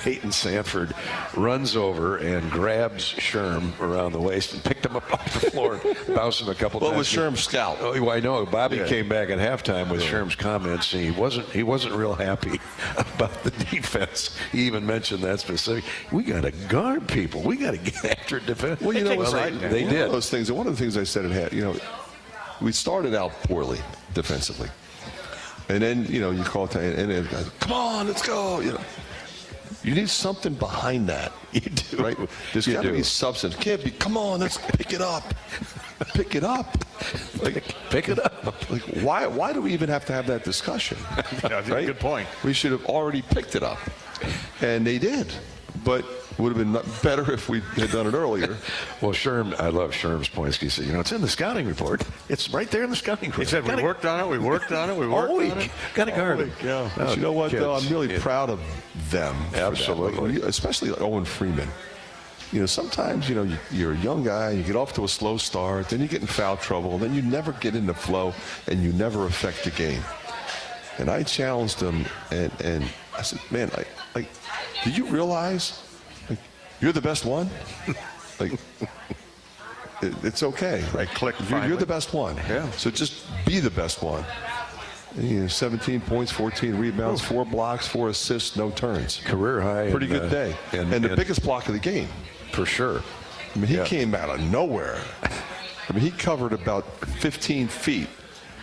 Peyton Sanford runs over and grabs Sherm around the waist and picked him up off the floor and bounced him a couple times. What was Sherm's scout? Oh, I know. Bobby came back at halftime with Sherm's comments, and he wasn't real happy about the defense. He even mentioned that specific. We got to guard people. We got to get after defense. Well, they did. Those things. And one of the things I said we started out poorly defensively. And then, you call it, and come on, let's go. You need something behind that. You do. Right? There's got to be substance. Can't be, come on, let's pick it up. Pick it up. Like, pick it up. Like, why do we even have to have that discussion? Right? Good point. We should have already picked it up. And they did. But would have been better if we had done it earlier. Well, Sherm, I love Sherm's points. He said, it's in the scouting report. It's right there in the scouting report. He said, we worked on it, we worked on it, we worked all week. on it. Got to guard it. Yeah. But you know what, though? I'm really proud of them. Absolutely. Especially like Owen Freeman. Sometimes, you're a young guy, you get off to a slow start, then you get in foul trouble, then you never get in the flow, and you never affect the game. And I challenged him, and I said, man, do you realize you're the best one? It's okay. I clicked finally. You're the best one. Yeah. So just be the best one. And, 17 points, 14 rebounds, 4 blocks, 4 assists, no turns. Career high. Pretty good day. And the biggest block of the game. For sure. I mean, he came out of nowhere. I mean, he covered about 15 feet.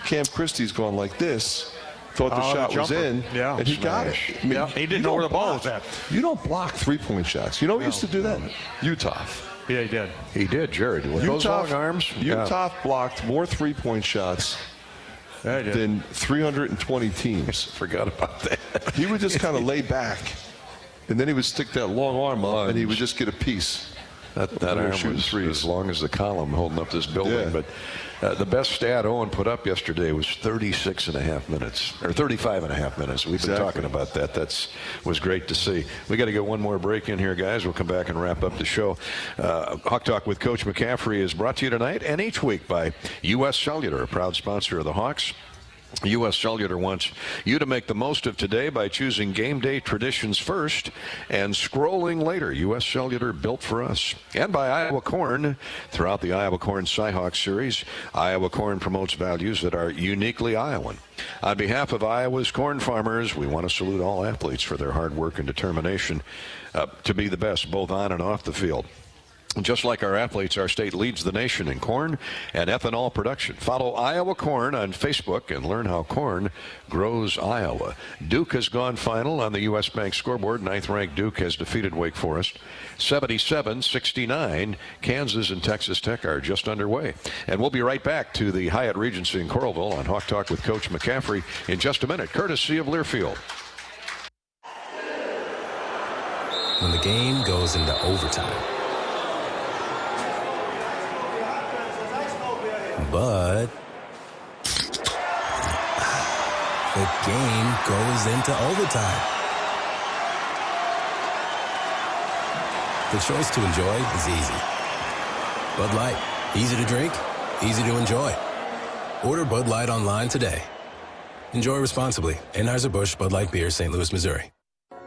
Cam Christie's going like this. Thought the shot was in, and he got it. I mean, he didn't know where the ball was at. You don't block three-point shots. Who used to do that? Utah. Yeah, he did. He did, Jared. With those long arms. Utah blocked more three-point shots than 320 teams. Forgot about that. He would just kind of lay back, and then he would stick that long arm up, and he would just get a piece. That arm was as long as the column holding up this building. Yeah. But the best stat Owen put up yesterday was 36.5 minutes, or 35.5 minutes. We've been talking about that. That was great to see. We got to get one more break in here, guys. We'll come back and wrap up the show. Hawk Talk with Coach McCaffery is brought to you tonight and each week by U.S. Cellular, a proud sponsor of the Hawks. U.S. Cellular wants you to make the most of today by choosing game day traditions first and scrolling later. U.S. Cellular, built for us. And by Iowa Corn. Throughout the Iowa Corn Cyhawk series, Iowa Corn promotes values that are uniquely Iowan. On behalf of Iowa's corn farmers, we want to salute all athletes for their hard work and determination to be the best both on and off the field. Just like our athletes, our state leads the nation in corn and ethanol production. Follow Iowa Corn on Facebook and learn how corn grows Iowa. Duke has gone final on the U.S. Bank scoreboard. 9th-ranked Duke has defeated Wake Forest 77-69. Kansas and Texas Tech are just underway. And we'll be right back to the Hyatt Regency in Coralville on Hawk Talk with Coach McCaffery in just a minute, courtesy of Learfield. When the game goes into overtime. But the game goes into overtime. The choice to enjoy is easy. Bud Light, easy to drink, easy to enjoy. Order Bud Light online today. Enjoy responsibly. Anheuser-Busch Bud Light Beer, St. Louis, Missouri.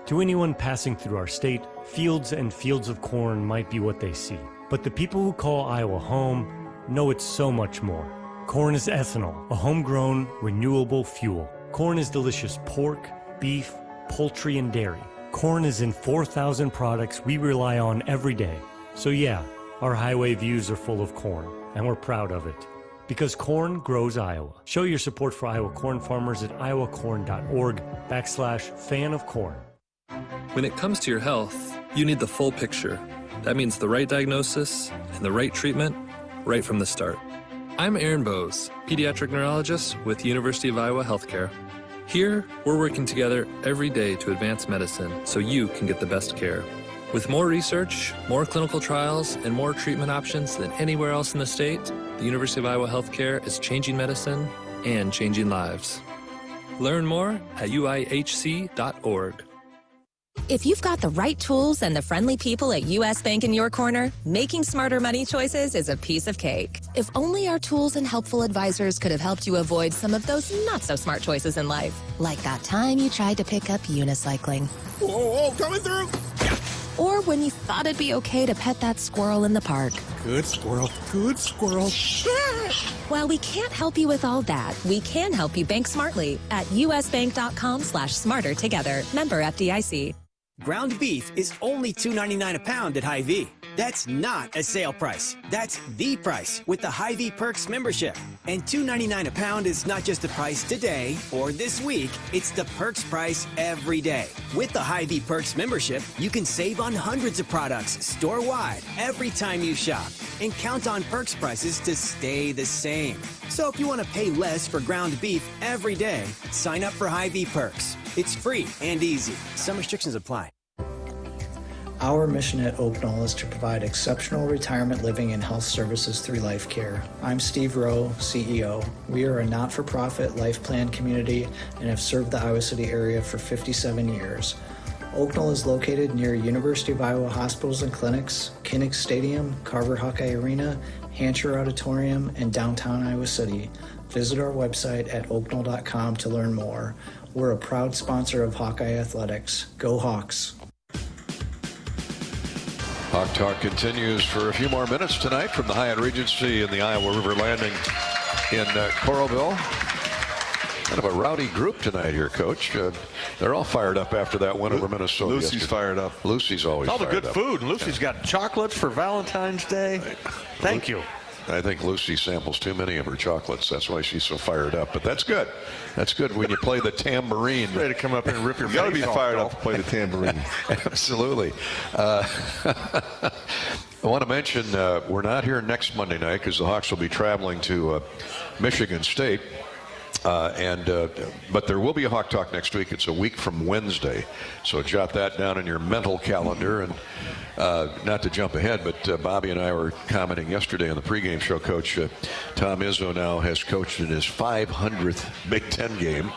To anyone passing through our state, fields and fields of corn might be what they see. But the people who call Iowa home know it's so much more. Corn is ethanol, a homegrown, renewable fuel. Corn is delicious pork, beef, poultry, and dairy. Corn is in 4,000 products we rely on every day. So yeah, our highway views are full of corn, and we're proud of it. Because corn grows Iowa. Show your support for Iowa corn farmers at iowacorn.org/fan of corn. When it comes to your health, you need the full picture. That means the right diagnosis and the right treatment right from the start. I'm Aaron Bose, pediatric neurologist with University of Iowa Healthcare. Here, we're working together every day to advance medicine so you can get the best care. With more research, more clinical trials, and more treatment options than anywhere else in the state, the University of Iowa Healthcare is changing medicine and changing lives. Learn more at uihc.org. If you've got the right tools and the friendly people at U.S. Bank in your corner, making smarter money choices is a piece of cake. If only our tools and helpful advisors could have helped you avoid some of those not-so-smart choices in life. Like that time you tried to pick up unicycling. Whoa, coming through! Or when you thought it'd be okay to pet that squirrel in the park. Good squirrel, good squirrel. While we can't help you with all that, we can help you bank smartly at usbank.com/smarter together. Member FDIC. Ground beef is only $2.99 a pound at Hy-Vee. That's not a sale price. That's the price with the Hy-Vee Perks membership. And $2.99 a pound is not just the price today or this week. It's the Perks price every day. With the Hy-Vee Perks membership, you can save on hundreds of products store-wide every time you shop. And count on Perks prices to stay the same. So if you want to pay less for ground beef every day, sign up for Hy-Vee Perks. It's free and easy. Some restrictions apply. Our mission at Oak Knoll is to provide exceptional retirement living and health services through life care. I'm Steve Rowe, CEO. We are a not-for-profit life plan community and have served the Iowa City area for 57 years. Oak Knoll is located near University of Iowa hospitals and clinics, Kinnick Stadium, Carver Hawkeye Arena, Hancher Auditorium, and downtown Iowa City. Visit our website at oaknoll.com to learn more. We're a proud sponsor of Hawkeye Athletics. Go Hawks! Hawk Talk continues for a few more minutes tonight from the Hyatt Regency in the Iowa River Landing in Coralville. Kind of a rowdy group tonight here, Coach. They're all fired up after that win over Minnesota. Lucy's yesterday. fired up. Lucy's always all the fired good up. food. And Lucy's got chocolates for Valentine's Day. Thank you. I think Lucy samples too many of her chocolates. That's why she's so fired up. But that's good. That's good when you play the tambourine. Ready to come up and rip your face off. You got to be fired up to play the tambourine. Absolutely. I want to mention we're not here next Monday night because the Hawks will be traveling to Michigan State. But there will be a Hawk Talk next week. It's a week from Wednesday. So jot that down in your mental calendar. And not to jump ahead, but Bobby and I were commenting yesterday on the pregame show. Coach Tom Izzo now has coached in his 500th Big Ten game.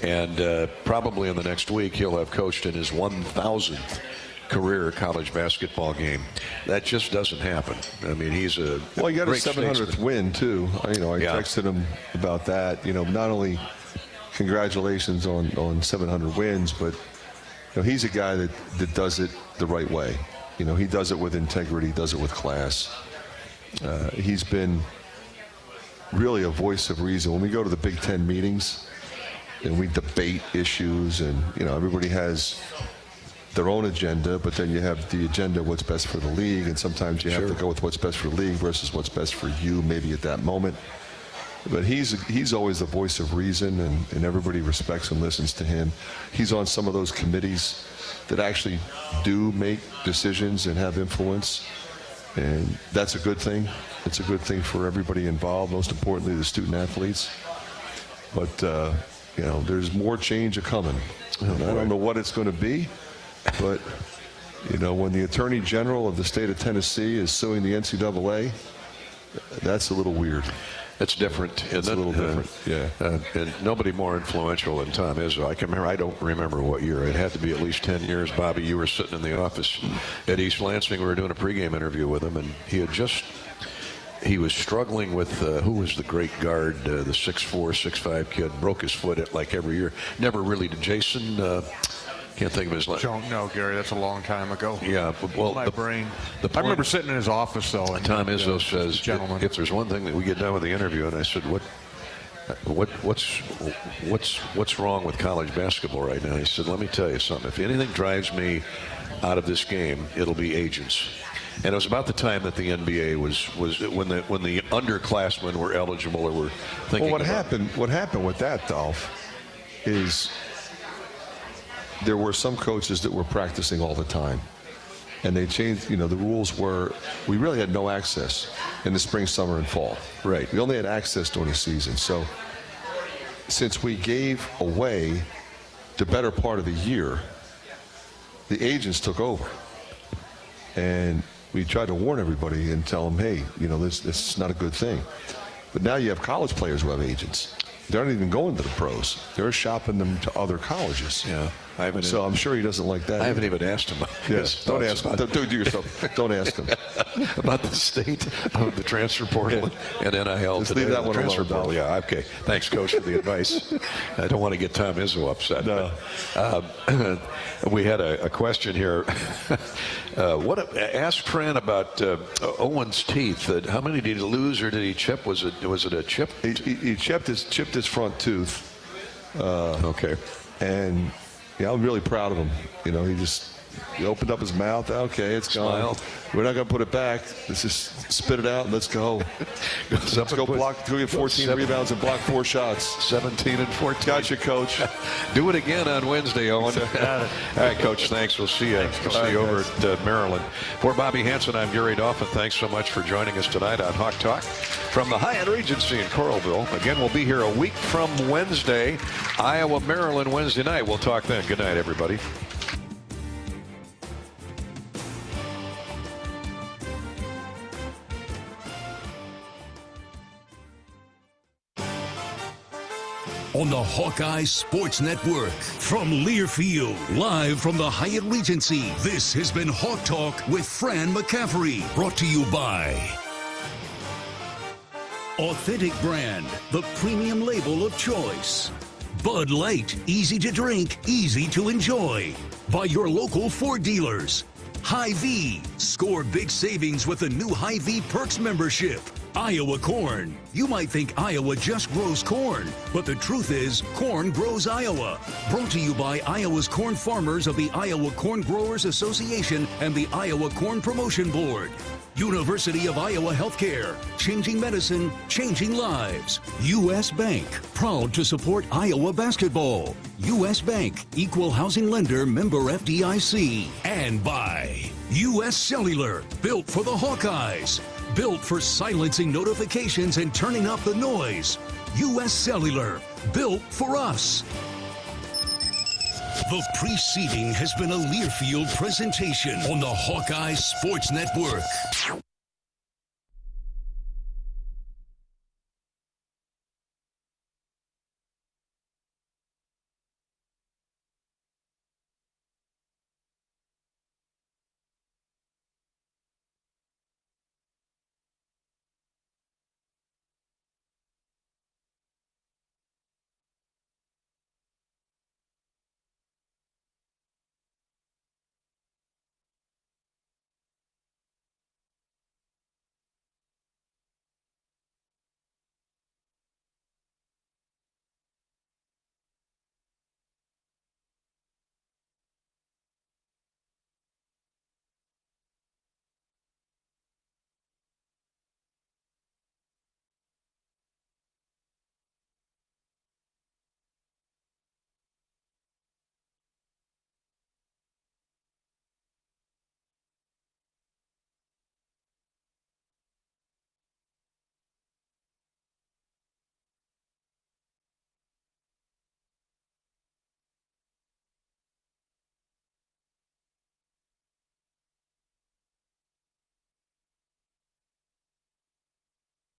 And probably in the next week, he'll have coached in his 1,000th career college basketball game. That just doesn't happen. I mean, he's a well, he got great his 700th statesman. win too. I texted him about that. Not only congratulations on 700 wins, but he's a guy that does it the right way. He does it with integrity, does it with class. He's been really a voice of reason. When we go to the Big Ten meetings and we debate issues, and everybody has their own agenda, but then you have the agenda what's best for the league, and sometimes you have to go with what's best for the league versus what's best for you maybe at that moment. But he's always the voice of reason, and everybody respects and listens to him. He's on some of those committees that actually do make decisions and have influence, and that's a good thing. It's a good thing for everybody involved, most importantly the student athletes. But there's more change coming. I don't know what it's going to be. But, when the Attorney General of the state of Tennessee is suing the NCAA, that's a little weird. It's different. It's a little different, yeah. And nobody more influential than Tom Izzo. I don't remember what year. It had to be at least 10 years. Bobby, you were sitting in the office at East Lansing. We were doing a pregame interview with him, and he was struggling with who was the great guard, the 6'4", 6'5" kid, broke his foot every year. Never really did. Jason... can't think of his name. Don't know, Gary. That's a long time ago. Yeah, well, my brain. I remember sitting in his office though. And Tom Izzo says, if there's one thing that we get done with the interview, and I said, what's wrong with college basketball right now? He said, let me tell you something. If anything drives me out of this game, it'll be agents. And it was about the time that the NBA was when the underclassmen were eligible or were thinking. Well, what happened with that, Dolph, is there were some coaches that were practicing all the time, and they changed. The rules were we really had no access in the spring, summer, and fall. Right. We only had access during the season. So since we gave away the better part of the year, the agents took over, and we tried to warn everybody and tell them, hey, this is not a good thing. But now you have college players who have agents. They aren't even going to the pros. They're shopping them to other colleges. Yeah. So I'm sure he doesn't like that. I haven't even asked him. Yes. Don't ask him. Don't do yourself. Don't ask him. About the state of the transfer portal and NIL Just today. leave that one transfer alone, portal. Yeah, okay. Thanks, Coach, for the advice. I don't want to get Tom Izzo upset. No. But, we had a question here. Ask Fran about Owen's teeth. How many did he lose or did he chip? Was it a chip? He chipped his front tooth. Okay. And I'm really proud of him. He just He opened up his mouth. Okay, it's gone. Smiled. We're not going to put it back. Let's just spit it out and let's go. Let's go block. Go get 14 rebounds and block 4 shots. 17 and 14. Gotcha, Coach. Do it again on Wednesday, Owen. All right, Coach, thanks. We'll see you. We'll see you over at Maryland. For Bobby Hansen, I'm Gary Dolphin. Thanks so much for joining us tonight on Hawk Talk from the Hyatt Regency in Coralville. Again, we'll be here a week from Wednesday. Iowa, Maryland, Wednesday night. We'll talk then. Good night, everybody. On the Hawkeyes Sports Network from Learfield, live from the Hyatt Regency, this has been Hawk Talk with Fran McCaffery, brought to you by Authentic Brand, the premium label of choice. Bud Light, easy to drink, easy to enjoy. By your local Ford dealers. Hy-Vee, score big savings with the new Hy-Vee Perks membership. Iowa corn. You might think Iowa just grows corn, but the truth is, corn grows Iowa. Brought to you by Iowa's corn farmers of the Iowa Corn Growers Association and the Iowa Corn Promotion Board. University of Iowa Healthcare, changing medicine, changing lives. U.S. Bank, proud to support Iowa basketball. U.S. Bank, equal housing lender, member FDIC. And by U.S. Cellular, built for the Hawkeyes. Built for silencing notifications and turning up the noise. U.S. Cellular, built for us. The preceding has been a Learfield presentation on the Hawkeye Sports Network.